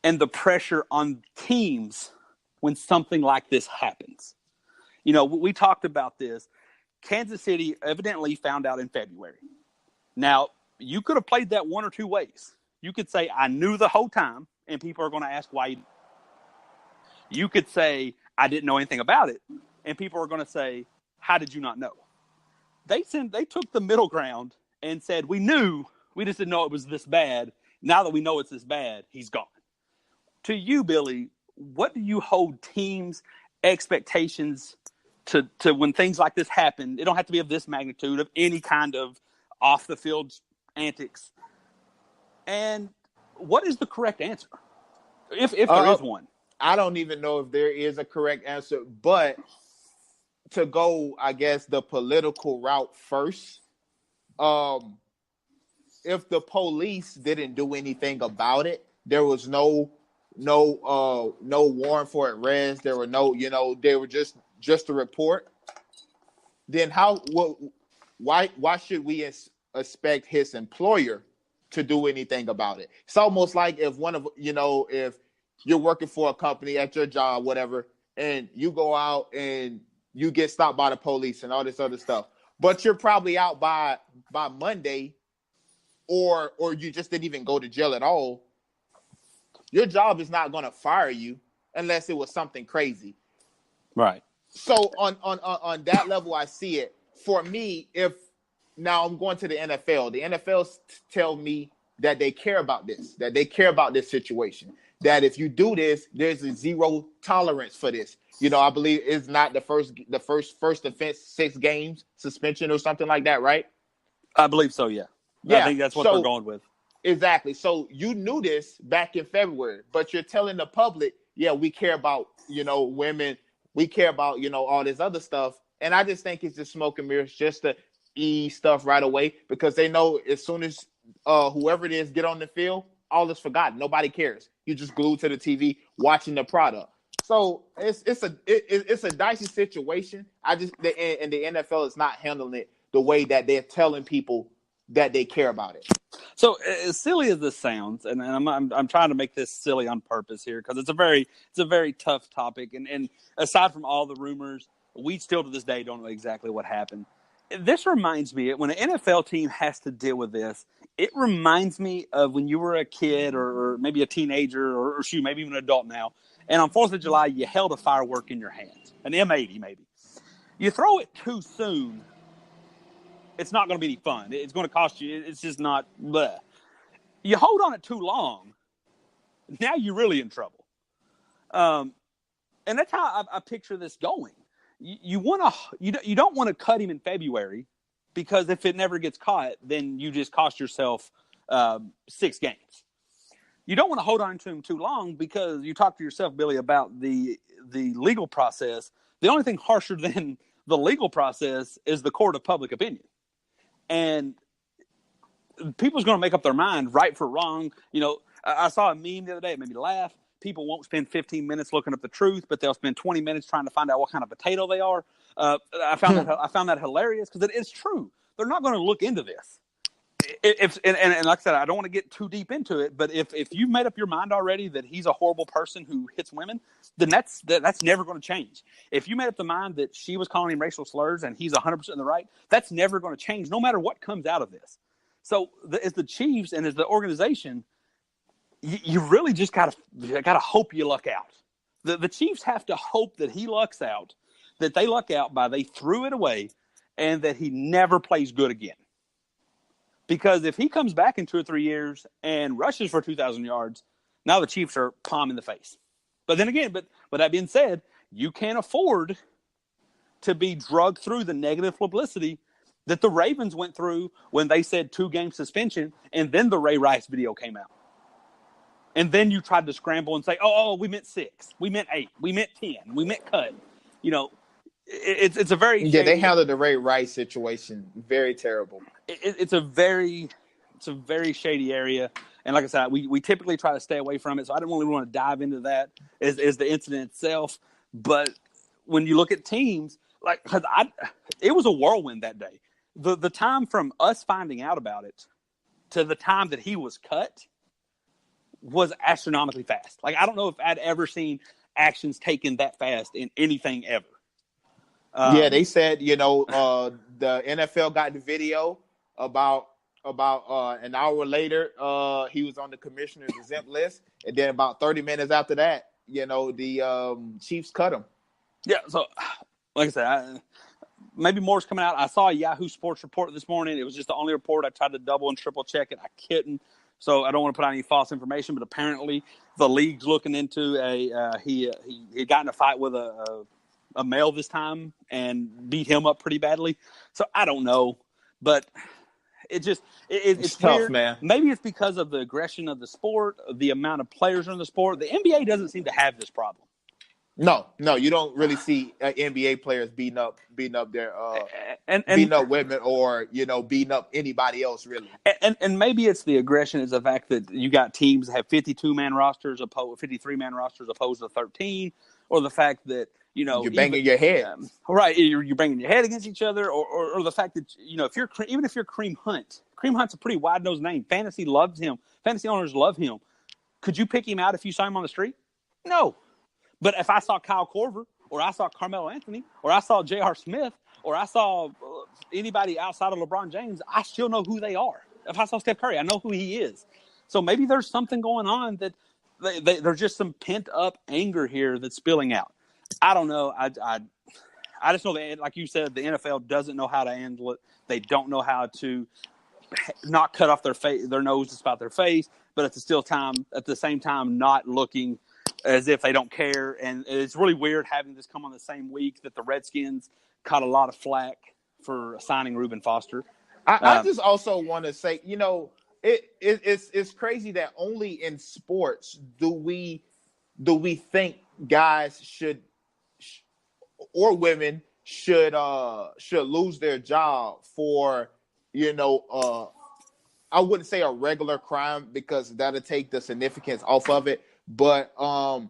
and the pressure on teams when something like this happens. We talked about this. Kansas City evidently found out in February. Now, you could have played that one or two ways. You could say, I knew the whole time, and people are going to ask why. You could say, I didn't know anything about it, and people are going to say, how did you not know? They took the middle ground and said, we knew, we just didn't know it was this bad. Now that we know it's this bad, he's gone. To you, Billy, what do you hold teams' expectations to when things like this happen? It don't have to be of this magnitude, of any kind of off-the-field antics. And what is the correct answer, if there is one? I don't even know if there is a correct answer, but to go, I guess, the political route first, if the police didn't do anything about it, there was no warrant for arrest, there were they were just a report, then why should we expect his employer to do anything about it? It's almost like if if you're working for a company at your job, whatever, and you go out and you get stopped by the police and all this other stuff, but you're probably out by Monday, or you just didn't even go to jail at all. Your job is not going to fire you unless it was something crazy. Right. So on that level, I see it. for me, if now I'm going to the NFL tell me that they care about this, that they care about this situation, that if you do this, there's a zero tolerance for this. I believe it's not the first offense 6 games suspension or something like that, right? I believe so. Yeah, I Yeah. think that's what they're So going with. exactly. So you knew this back in February, but you're telling the public, yeah, we care about, women. We care about, all this other stuff. And I just think it's just smoke and mirrors just to ease stuff right away because they know as soon as whoever it is get on the field, all is forgotten. Nobody cares. You just glued to the TV watching the product. So it's a dicey situation. And the NFL is not handling it the way that they're telling people that they care about it. So as silly as this sounds, and I'm trying to make this silly on purpose here because it's a very tough topic, and aside from all the rumors, we still to this day don't know exactly what happened. This reminds me when an NFL team has to deal with this. It reminds me of when you were a kid or maybe a teenager or shoot, maybe even an adult now, and on 4th of July you held a firework in your hands, an M80 maybe. You throw it too soon, it's not going to be any fun. It's going to cost you. It's just not. Bleh. You hold on it too long, now you're really in trouble. And that's how I picture this going. You don't want to cut him in February because if it never gets caught, then you just cost yourself 6 games. You don't want to hold on to him too long because you talk to yourself, Billy, about the legal process. The only thing harsher than the legal process is the court of public opinion. And people's going to make up their mind, right for wrong. I saw a meme the other day. It made me laugh. People won't spend 15 minutes looking up the truth, but they'll spend 20 minutes trying to find out what kind of potato they are. I found that hilarious because it is true. They're not going to look into this. And like I said, I don't want to get too deep into it, but if you've made up your mind already that he's a horrible person who hits women, then that's never going to change. If you made up the mind that she was calling him racial slurs and he's 100% in the right, that's never going to change no matter what comes out of this. So as the Chiefs and as the organization, you really just gotta hope you luck out. The Chiefs have to hope that he lucks out, that they luck out by they threw it away, and that he never plays good again. Because if he comes back in 2 or 3 years and rushes for 2,000 yards, now the Chiefs are palm in the face. But then again, but that being said, you can't afford to be drugged through the negative publicity that the Ravens went through when they said 2-game suspension, and then the Ray Rice video came out. And then you tried to scramble and say, oh, we meant 6, we meant 8, we meant 10, we meant cut. It's a very shady, they handled the Ray Rice situation very terrible. It's a very shady area, and like I said, we typically try to stay away from it. So I don't really want to dive into that as the incident itself. But when you look at teams, it was a whirlwind that day. The time from us finding out about it to the time that he was cut was astronomically fast. I don't know if I'd ever seen actions taken that fast in anything ever. Yeah, they said, the NFL got the video about an hour later, he was on the commissioner's exempt list. And then about 30 minutes after that, the Chiefs cut him. Yeah, so like I said, maybe more's coming out. I saw a Yahoo Sports report this morning. It was just the only report. I tried to double and triple check it. I couldn't. So I don't want to put out any false information, but apparently the league's looking into he got in a fight with a male this time and beat him up pretty badly. So I don't know, but it's tough, weird. Man. Maybe it's because of the aggression of the sport, the amount of players in the sport. The NBA doesn't seem to have this problem. No, you don't really see NBA players beating up their beating up women or beating up anybody else really. And maybe it's the aggression is the fact that you got teams that have 53-man rosters 53-man rosters opposed to 13, or the fact that you're banging your head. Right, you're banging your head against each other, or the fact that if you're Kareem Hunt's a pretty wide-nosed name. Fantasy loves him. Fantasy owners love him. Could you pick him out if you saw him on the street? No. But if I saw Kyle Korver, or I saw Carmelo Anthony, or I saw J.R. Smith, or I saw anybody outside of LeBron James, I still know who they are. If I saw Steph Curry, I know who he is. So maybe there's something going on that there's just some pent-up anger here that's spilling out. I don't know. I just know that, like you said, the NFL doesn't know how to handle it. They don't know how to not cut off their nose to spite their face, but at the same time, not looking as if they don't care. And it's really weird having this come on the same week that the Redskins caught a lot of flack for signing Reuben Foster. I just also want to say, it's crazy that only in sports do we think guys should or women should lose their job for I wouldn't say a regular crime because that'll take the significance off of it, but a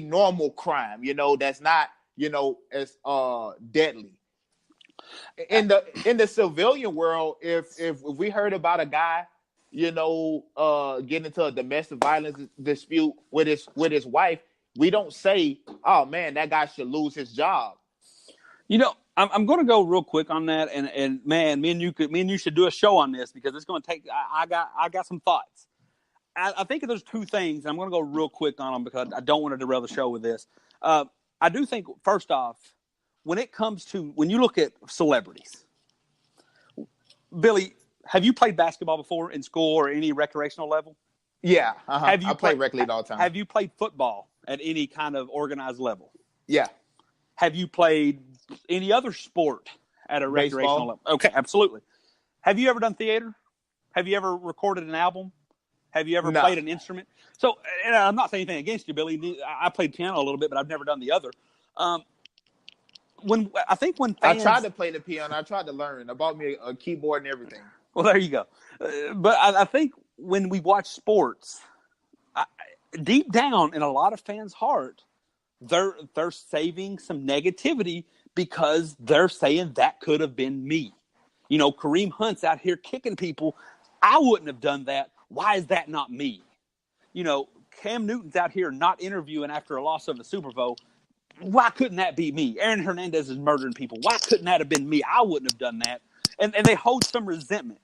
normal crime, that's not as deadly. In the civilian world, if we heard about a guy, getting into a domestic violence dispute with his wife, we don't say, "Oh man, that guy should lose his job." I'm going to go real quick on that, and man, me and you should do a show on this because it's going to take. I got some thoughts. I think there's two things. I'm going to go real quick on them because I don't want to derail the show with this. I do think, first off, when you look at celebrities, Billy, have you played basketball before in school or any recreational level? Yeah, I play rec league all the time. Have you played football at any kind of organized level? Yeah. Have you played any other sport at a recreational level? Okay, absolutely. Have you ever done theater? Have you ever recorded an album? Have you ever played an instrument? So, and I'm not saying anything against you, Billy. I played piano a little bit, but I've never done the other. When fans, I tried to play the piano, I tried to learn. I bought me a keyboard and everything. Well, there you go. But I think when we watch sports, deep down in a lot of fans' heart, they're saving some negativity because they're saying that could have been me. Kareem Hunt's out here kicking people. I wouldn't have done that. Why is that not me? Cam Newton's out here not interviewing after a loss of the Super Bowl. Why couldn't that be me? Aaron Hernandez is murdering people. Why couldn't that have been me? I wouldn't have done that. And they hold some resentment.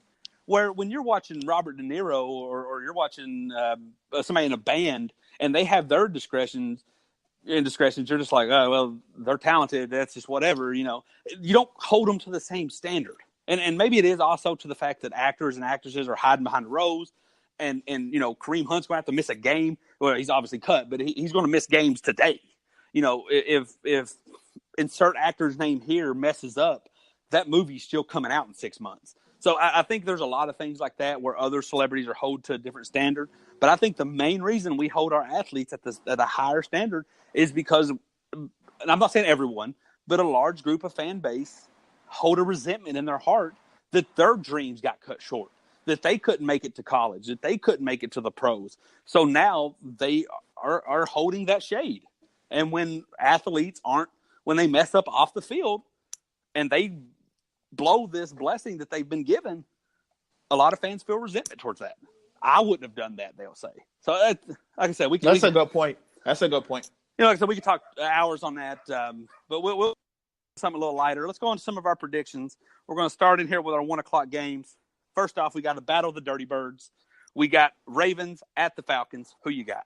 Where when you're watching Robert De Niro or you're watching somebody in a band and they have their indiscretions, you're just like, oh, well, they're talented. That's just whatever, You don't hold them to the same standard. And maybe it is also to the fact that actors and actresses are hiding behind the rows. And Kareem Hunt's going to have to miss a game. Well, he's obviously cut, but he's going to miss games today. If insert actor's name here messes up, that movie's still coming out in 6 months. So I think there's a lot of things like that where other celebrities are held to a different standard. But I think the main reason we hold our athletes at a higher standard is because, and I'm not saying everyone, but a large group of fan base hold a resentment in their heart that their dreams got cut short, that they couldn't make it to college, that they couldn't make it to the pros. So now they are holding that shade. And when athletes when they mess up off the field and they blow this blessing that they've been given, a lot of fans feel resentment towards that. I wouldn't have done that, they'll say. So, like I said, That's a good point. That's a good point. Like I said, we could talk hours on that, but we'll something a little lighter. Let's go on to some of our predictions. We're going to start in here with our 1:00 games. First off, we got a battle of the Dirty Birds. We got Ravens at the Falcons. Who you got?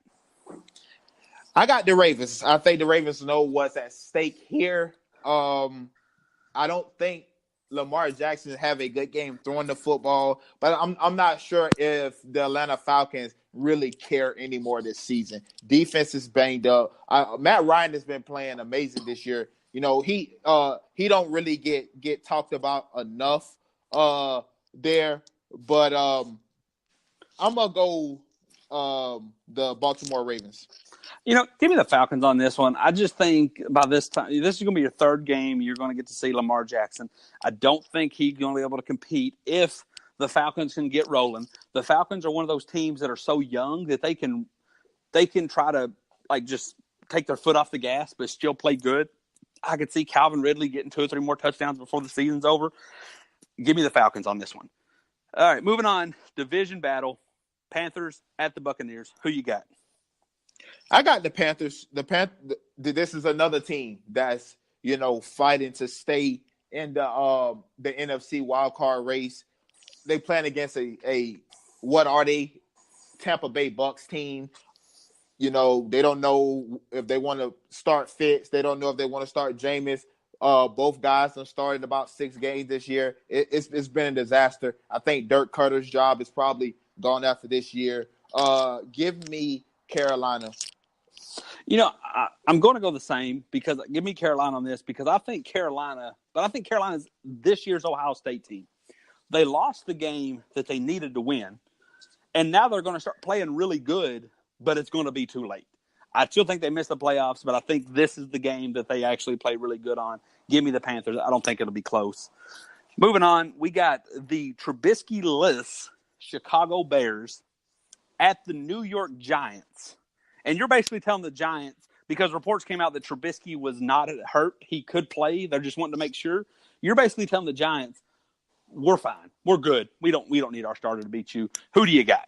I got the Ravens. I think the Ravens know what's at stake here. I don't think Lamar Jackson have a good game throwing the football, but I'm not sure if the Atlanta Falcons really care anymore this season. Defense is banged up. Matt Ryan has been playing amazing this year. He don't really get talked about enough there, but I'm gonna go the Baltimore Ravens. Give me the Falcons on this one. I just think by this time, this is going to be your third game. You're going to get to see Lamar Jackson. I don't think he's going to be able to compete if the Falcons can get rolling. The Falcons are one of those teams that are so young that they can try to just take their foot off the gas, but still play good. I could see Calvin Ridley getting 2 or 3 more touchdowns before the season's over. Give me the Falcons on this one. All right, moving on. Division battle. Panthers at the Buccaneers. Who you got? I got the Panthers. This is another team that's fighting to stay in the NFC wildcard race. They playing against a what are they? Tampa Bay Bucks team. They don't know if they want to start Fitz. They don't know if they want to start Jameis. Both guys have started about 6 games this year. It's been a disaster. I think Dirk Cutter's job is probably gone after this year. Give me Carolina. I'm going to go the same because give me Carolina on this because I think Carolina's this year's Ohio State team. They lost the game that they needed to win, and now they're going to start playing really good, but it's going to be too late. I still think they missed the playoffs, but I think this is the game that they actually play really good on. Give me the Panthers. I don't think it'll be close. Moving on, we got the Trubisky-less Chicago Bears at the New York Giants. And you're basically telling the Giants, because reports came out that Trubisky was not hurt, he could play, they're just wanting to make sure. You're basically telling the Giants, we're fine. We're good. We don't need our starter to beat you. Who do you got?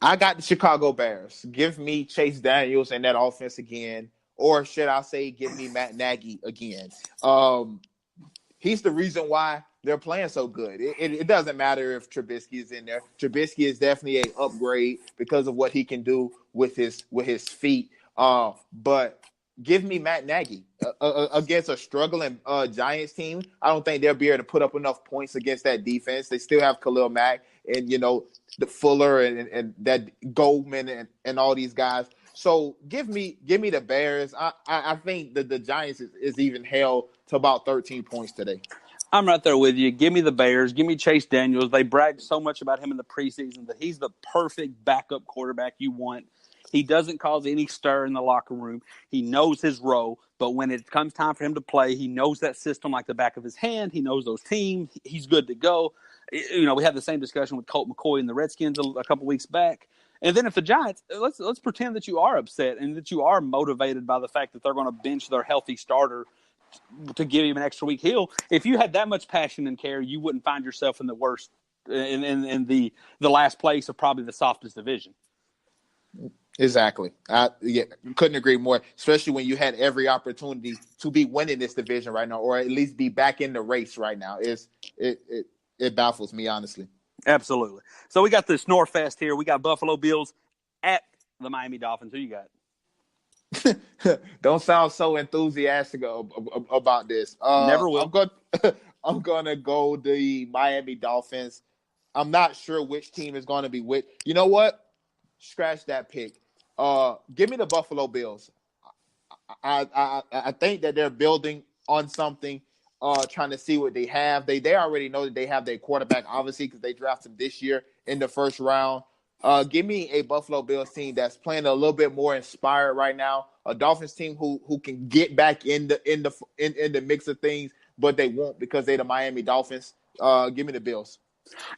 I got the Chicago Bears. Give me Chase Daniels and that offense again. Or should I say, give me Matt Nagy again. He's the reason why they're playing so good. It doesn't matter if Trubisky is in there. Trubisky is definitely an upgrade because of what he can do with his feet. But give me Matt Nagy against a struggling Giants team. I don't think they'll be able to put up enough points against that defense. They still have Khalil Mack and the Fuller and that Goldman and all these guys. So give me the Bears. I think that the Giants is even held to about 13 points today. I'm right there with you. Give me the Bears. Give me Chase Daniels. They bragged so much about him in the preseason that he's the perfect backup quarterback you want. He doesn't cause any stir in the locker room. He knows his role, but when it comes time for him to play, he knows that system like the back of his hand. He knows those teams. He's good to go. We had the same discussion with Colt McCoy and the Redskins a couple weeks back. And then if the Giants, let's pretend that you are upset and that you are motivated by the fact that they're going to bench their healthy starter to give him an extra week. If you had that much passion and care, you wouldn't find yourself in the worst, in the last place of probably the softest division. Exactly. Couldn't agree more, especially when you had every opportunity to be winning this division right now, or at least be back in the race right now. It baffles me, honestly. Absolutely. So we got the snore fest here. We got Buffalo Bills at the Miami Dolphins. Who you got? Don't sound so enthusiastic about this. Never will. I'm gonna go the Miami Dolphins. I'm not sure which team is going to be which. You know what? Scratch that pick. Give me the Buffalo Bills. I think that they're building on something. Trying to see what they have. They already know that they have their quarterback, obviously, because they drafted him this year in the first round. Give me a Buffalo Bills team that's playing a little bit more inspired right now. A Dolphins team who can get back in the mix of things, but they won't because they're the Miami Dolphins. Give me the Bills.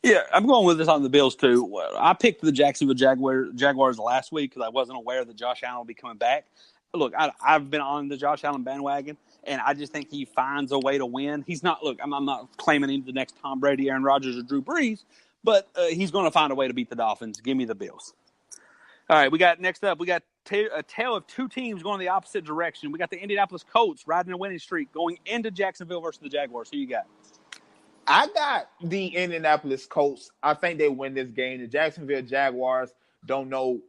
Yeah, I'm going with this on the Bills too. I picked the Jacksonville Jaguars last week because I wasn't aware that Josh Allen will be coming back. Look, I've been on the Josh Allen bandwagon, and I just think he finds a way to win. He's not. Look, I'm not claiming him the next Tom Brady, Aaron Rodgers, or Drew Brees, but he's going to find a way to beat the Dolphins. Give me the Bills. All right, next up, we got a tale of two teams going the opposite direction. We got the Indianapolis Colts riding a winning streak going into Jacksonville versus the Jaguars. Who you got? I got the Indianapolis Colts. I think they win this game. The Jacksonville Jaguars don't know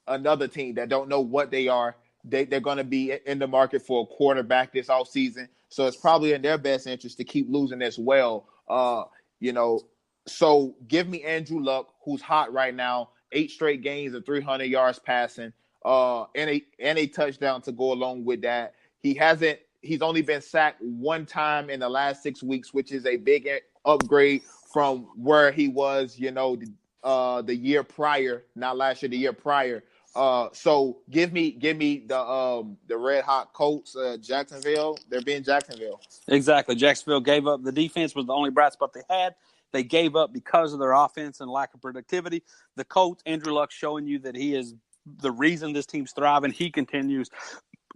another team that don't know what they are. They're going to be in the market for a quarterback this offseason. So it's probably in their best interest to keep losing as well. So give me Andrew Luck, who's hot right now. 8 straight games of 300 yards passing, and a touchdown to go along with that. He's only been sacked one time in the last 6 weeks, which is a big upgrade from where he was, the year prior, not last year, the year prior. So give me the red hot Colts, Jacksonville. They're being Jacksonville. Exactly. Jacksonville gave up. The defense was the only bright spot they had. They gave up because of their offense and lack of productivity. The Colts, Andrew Luck showing you that he is the reason this team's thriving. He continues.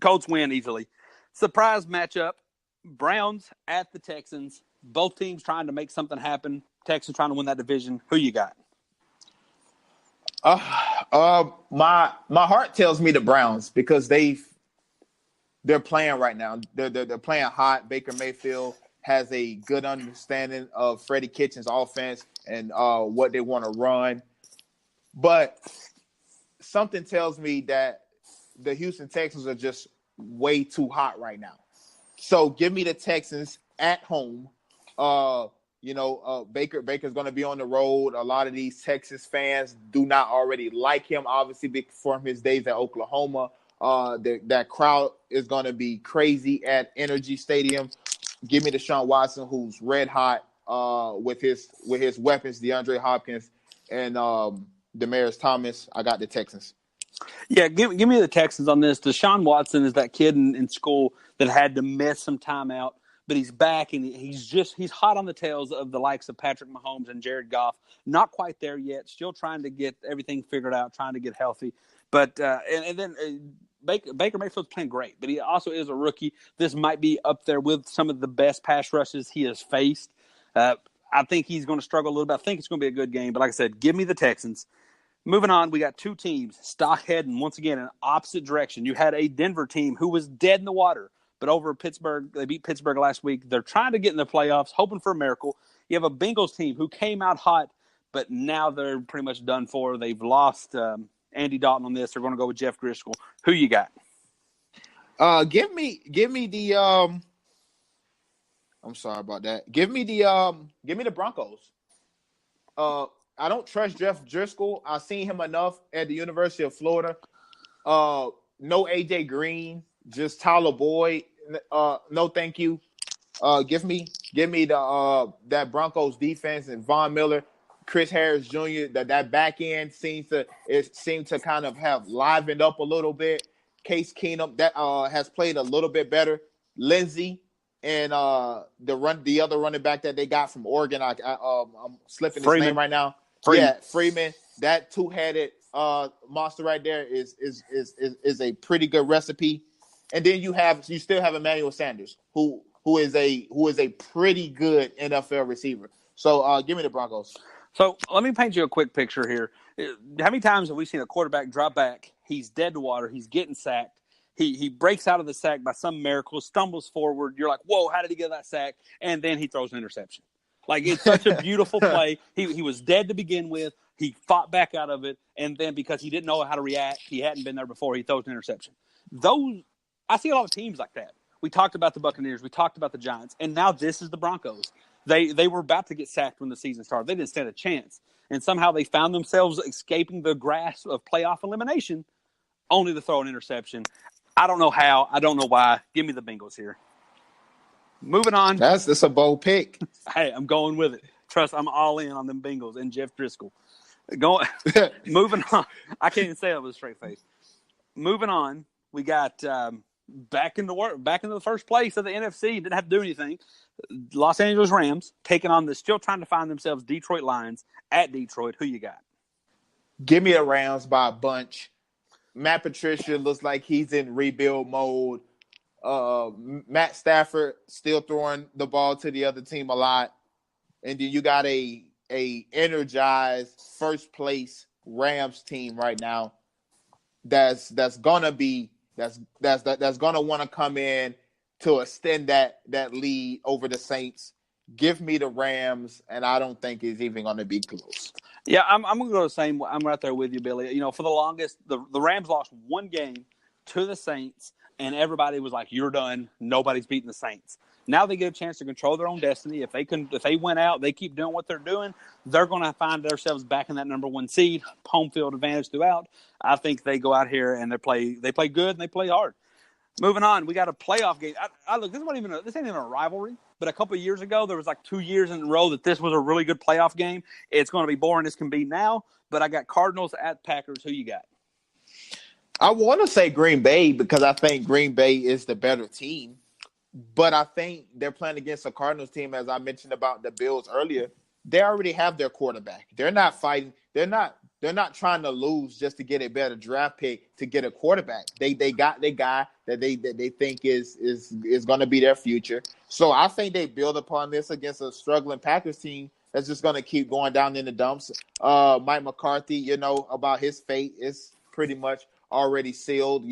Colts win easily. Surprise matchup. Browns at the Texans. Both teams trying to make something happen. Texans trying to win that division. Who you got? My heart tells me the Browns because they're playing right now. They're playing hot. Baker Mayfield has a good understanding of Freddie Kitchens' offense and what they want to run. But something tells me that the Houston Texans are just way too hot right now. So give me the Texans at home. Baker's going to be on the road. A lot of these Texas fans do not already like him, obviously, from his days at Oklahoma. That crowd is going to be crazy at Energy Stadium. Give me Deshaun Watson, who's red hot with his weapons, DeAndre Hopkins and Demaryius Thomas. I got the Texans. Yeah, give me the Texans on this. Deshaun Watson is that kid in school that had to miss some time out, but he's back and he's hot on the tails of the likes of Patrick Mahomes and Jared Goff. Not quite there yet. Still trying to get everything figured out, trying to get healthy. But then Baker Mayfield's playing great, but he also is a rookie. This might be up there with some of the best pass rushes he has faced. I think he's going to struggle a little bit. I think it's going to be a good game. But like I said, give me the Texans. Moving on, we got two teams stock heading once again in opposite direction. You had a Denver team who was dead in the water, but over Pittsburgh, they beat Pittsburgh last week. They're trying to get in the playoffs, hoping for a miracle. You have a Bengals team who came out hot, but now they're pretty much done for. They've lost Andy Dalton on this. They're going to go with Jeff Driscoll. Who you got? Give me the I'm sorry about that. Give me the Broncos. I don't trust Jeff Driscoll. I've seen him enough at the University of Florida. No AJ Green, just Tyler Boyd. No, thank you. Give me the that Broncos defense and Von Miller, Chris Harris Jr. That back end seemed to kind of have livened up a little bit. Case Keenum that has played a little bit better. Lindsey and the other running back that they got from Oregon. I'm slipping his name right now. Freeman. That two-headed monster right there is a pretty good recipe. And then you still have Emmanuel Sanders, who is a pretty good NFL receiver. So give me the Broncos. So let me paint you a quick picture here. How many times have we seen a quarterback drop back? He's dead to water. He's getting sacked. He breaks out of the sack by some miracle, stumbles forward. You're like, whoa, how did he get that sack? And then he throws an interception. Like, it's such a beautiful play. He was dead to begin with. He fought back out of it. And then because he didn't know how to react, he hadn't been there before, he throws an interception. I see a lot of teams like that. We talked about the Buccaneers. We talked about the Giants. And now this is the Broncos. They were about to get sacked when the season started. They didn't stand a chance. And somehow they found themselves escaping the grasp of playoff elimination only to throw an interception. I don't know how. I don't know why. Give me the Bengals here. Moving on. That's a bold pick. Hey, I'm going with it. Trust, I'm all in on them Bengals and Jeff Driscoll. Moving on. I can't even say that with a straight face. Moving on, we got back into the first place of the NFC. Didn't have to do anything. Los Angeles Rams taking on still trying to find themselves Detroit Lions at Detroit. Who you got? Give me the Rams by a bunch. Matt Patricia looks like he's in rebuild mode. Matt Stafford still throwing the ball to the other team a lot. And then you got a energized first place Rams team right now that's gonna want to come in to extend that lead over the Saints. Give me the Rams, and I don't think it's even going to be close. Yeah, I'm going to go the same. I'm right there with you, Billy. You know, for the longest, the Rams lost one game to the Saints, and everybody was like, "You're done. Nobody's beating the Saints." Now they get a chance to control their own destiny. If they win out, they keep doing what they're doing, they're going to find themselves back in that number one seed, home field advantage throughout. I think they go out here and they play good and they play hard. Moving on, we got a playoff game. Look, this ain't even a rivalry, but a couple of years ago, there was like 2 years in a row that this was a really good playoff game. It's going to be boring as can be now, but I got Cardinals at Packers. Who you got? I want to say Green Bay because I think Green Bay is the better team, but I think they're playing against a Cardinals team, as I mentioned about the Bills earlier. They already have their quarterback. They're not fighting. They're not trying to lose just to get a better draft pick to get a quarterback. They got the guy that they think is going to be their future. So I think they build upon this against a struggling Packers team that's just going to keep going down in the dumps. Mike McCarthy, about his fate is pretty much already sealed.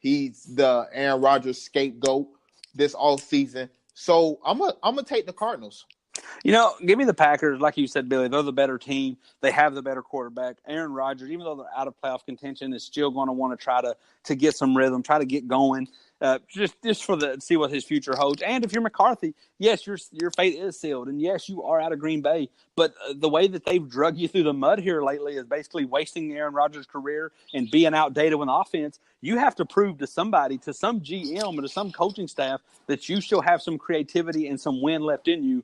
He's the Aaron Rodgers scapegoat this all season. So I'm gonna take the Cardinals. Give me the Packers. Like you said, Billy, they're the better team. They have the better quarterback. Aaron Rodgers, even though they're out of playoff contention, is still going to want to try to get some rhythm, try to get going, just for the see what his future holds. And if you're McCarthy, yes, your fate is sealed, and yes, you are out of Green Bay. But the way that they've drug you through the mud here lately is basically wasting Aaron Rodgers' career and being outdated with offense. You have to prove to somebody, to some GM or to some coaching staff, that you still have some creativity and some win left in you.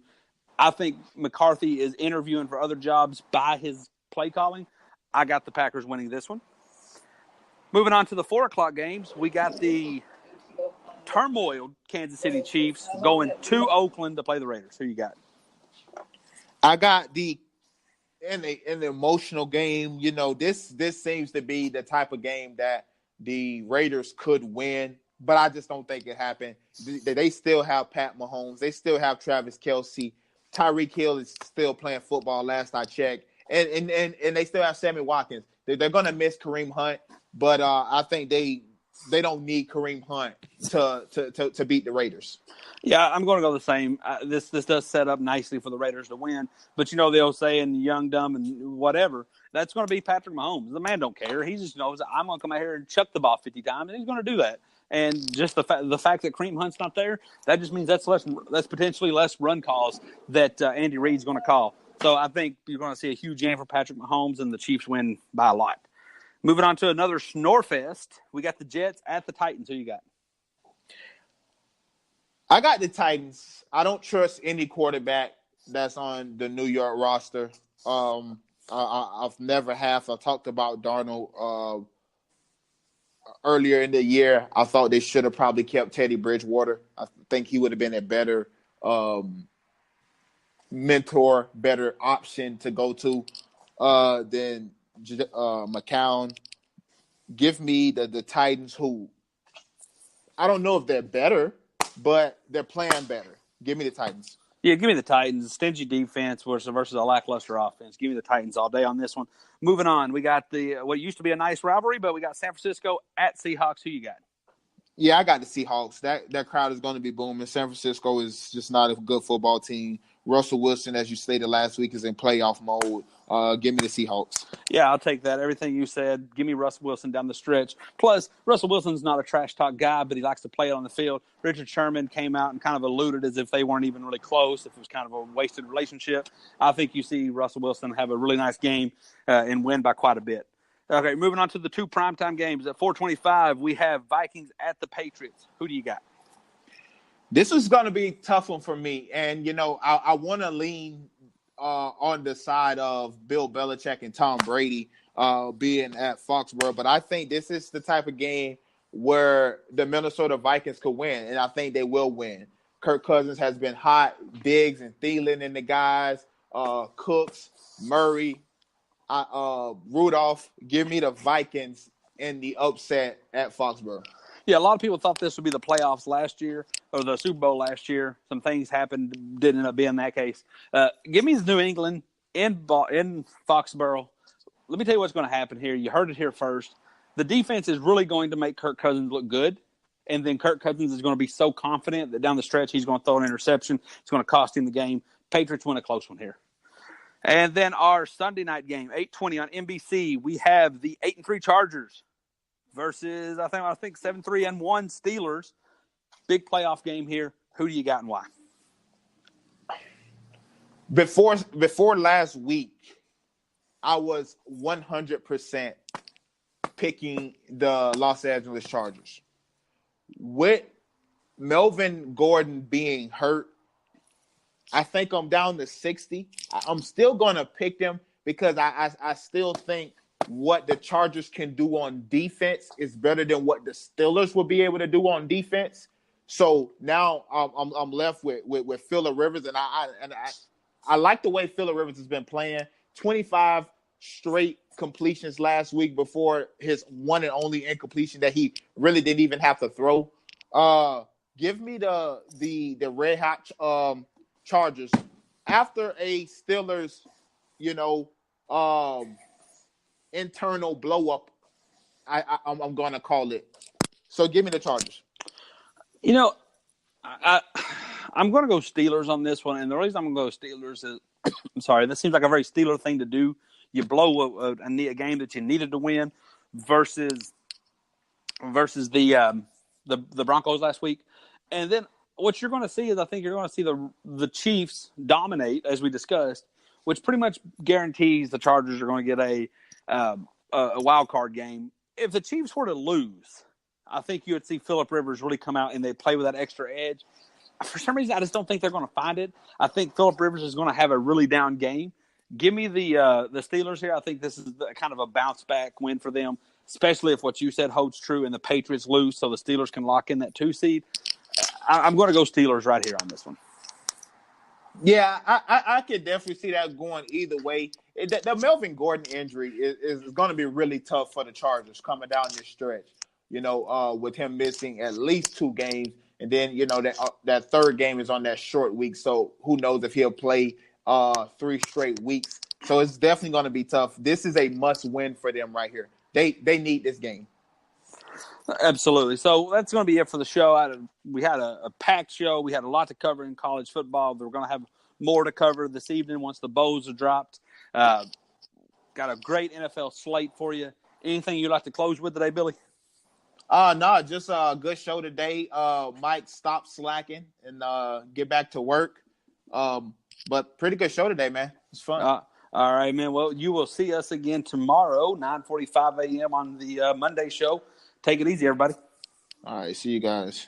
I think McCarthy is interviewing for other jobs by his play calling. I got the Packers winning this one. Moving on to the 4 o'clock games, we got the turmoiled Kansas City Chiefs going to Oakland to play the Raiders. Who you got? I got in the emotional game. This seems to be the type of game that the Raiders could win, but I just don't think it happened. They still have Pat Mahomes. They still have Travis Kelce. Tyreek Hill is still playing football. Last I checked, and they still have Sammy Watkins. They're going to miss Kareem Hunt, but I think they don't need Kareem Hunt to beat the Raiders. Yeah, I'm going to go the same. This does set up nicely for the Raiders to win, but the old saying, young, dumb, and whatever. That's going to be Patrick Mahomes. The man don't care. He just knows I'm going to come out here and chuck the ball 50 times, and he's going to do that. And just the fact that Kareem Hunt's not there, that just means that's potentially less run calls that Andy Reid's going to call. So I think you're going to see a huge game for Patrick Mahomes, and the Chiefs win by a lot. Moving on to another snorefest, we got the Jets at the Titans. Who you got? I got the Titans. I don't trust any quarterback that's on the New York roster. I've never have. I talked about Darnold earlier in the year. I thought they should have probably kept Teddy Bridgewater. I think he would have been a better mentor, better option to go to than McCown. Give me the Titans, who I don't know if they're better, but they're playing better. Give me the Titans. Yeah, give me the Titans. Stingy defense versus a lackluster offense. Give me the Titans all day on this one. Moving on, we got what used to be a nice rivalry, but we got San Francisco at Seahawks. Who you got? Yeah, I got the Seahawks. That crowd is going to be booming. San Francisco is just not a good football team. Russell Wilson, as you stated last week, is in playoff mode. Give me the Seahawks. Yeah, I'll take that. Everything you said. Give me Russell Wilson down the stretch. Plus, Russell Wilson's not a trash talk guy, but he likes to play it on the field. Richard Sherman came out and kind of alluded as if they weren't even really close, if it was kind of a wasted relationship. I think you see Russell Wilson have a really nice game and win by quite a bit. Okay, moving on to the 2 primetime games. At 4:25, we have Vikings at the Patriots. Who do you got? This is going to be a tough one for me. And, I want to lean on the side of Bill Belichick and Tom Brady being at Foxborough. But I think this is the type of game where the Minnesota Vikings could win, and I think they will win. Kirk Cousins has been hot. Diggs and Thielen and the guys, Cooks, Murray, Rudolph. Give me the Vikings in the upset at Foxborough. Yeah, a lot of people thought this would be the playoffs last year or the Super Bowl last year. Some things happened, didn't end up being that case. Give me New England in Foxborough. Let me tell you what's going to happen here. You heard it here first. The defense is really going to make Kirk Cousins look good, and then Kirk Cousins is going to be so confident that down the stretch he's going to throw an interception. It's going to cost him the game. Patriots win a close one here. And then our Sunday night game, 8:20 on NBC, we have the 8-3 Chargers versus I think 7-3-1 Steelers. Big playoff game here. Who do you got and why? Before last week, I was 100% picking the Los Angeles Chargers. With Melvin Gordon being hurt, I think I'm down to 60. I'm still going to pick them because I still think what the Chargers can do on defense is better than what the Steelers will be able to do on defense. So now I'm left with Phillip Rivers, and I like the way Phillip Rivers has been playing. 25 straight completions last week before his one and only incompletion that he really didn't even have to throw. Give me the Red Hot Chargers after a Steelers, internal blow up. I'm going to call it. So give me the Chargers. I'm I'm going to go Steelers on this one, and the reason I'm going to go Steelers is, I'm sorry, this seems like a very Steeler thing to do. You blow a game that you needed to win versus the Broncos last week, and then what you're going to see is I think you're going to see the Chiefs dominate as we discussed, which pretty much guarantees the Chargers are going to get a wild card game. If the Chiefs were to lose, I think you would see Phillip Rivers really come out and they play with that extra edge. For some reason, I just don't think they're going to find it. I think Phillip Rivers is going to have a really down game. Give me the Steelers here. I think this is kind of a bounce back win for them, especially if what you said holds true and the Patriots lose, so the Steelers can lock in that 2 seed. I'm going to go Steelers right here on this one. Yeah, I could definitely see that going either way. The Melvin Gordon injury is going to be really tough for the Chargers coming down this stretch. With him missing at least 2 games, and then that third game is on that short week. So who knows if he'll play 3 straight weeks? So it's definitely going to be tough. This is a must win for them right here. They need this game. Absolutely. So that's going to be it for the show. We had a packed show. We had a lot to cover in college football. We're going to have more to cover this evening once the bows are dropped. Got a great NFL slate for you. Anything you'd like to close with today, Billy? No, just a good show today. Mike, stop slacking and get back to work. But pretty good show today, man. It's fun. All right, man. Well, you will see us again tomorrow, 9:45 a.m. on the Monday show. Take it easy, everybody. All right. See you guys.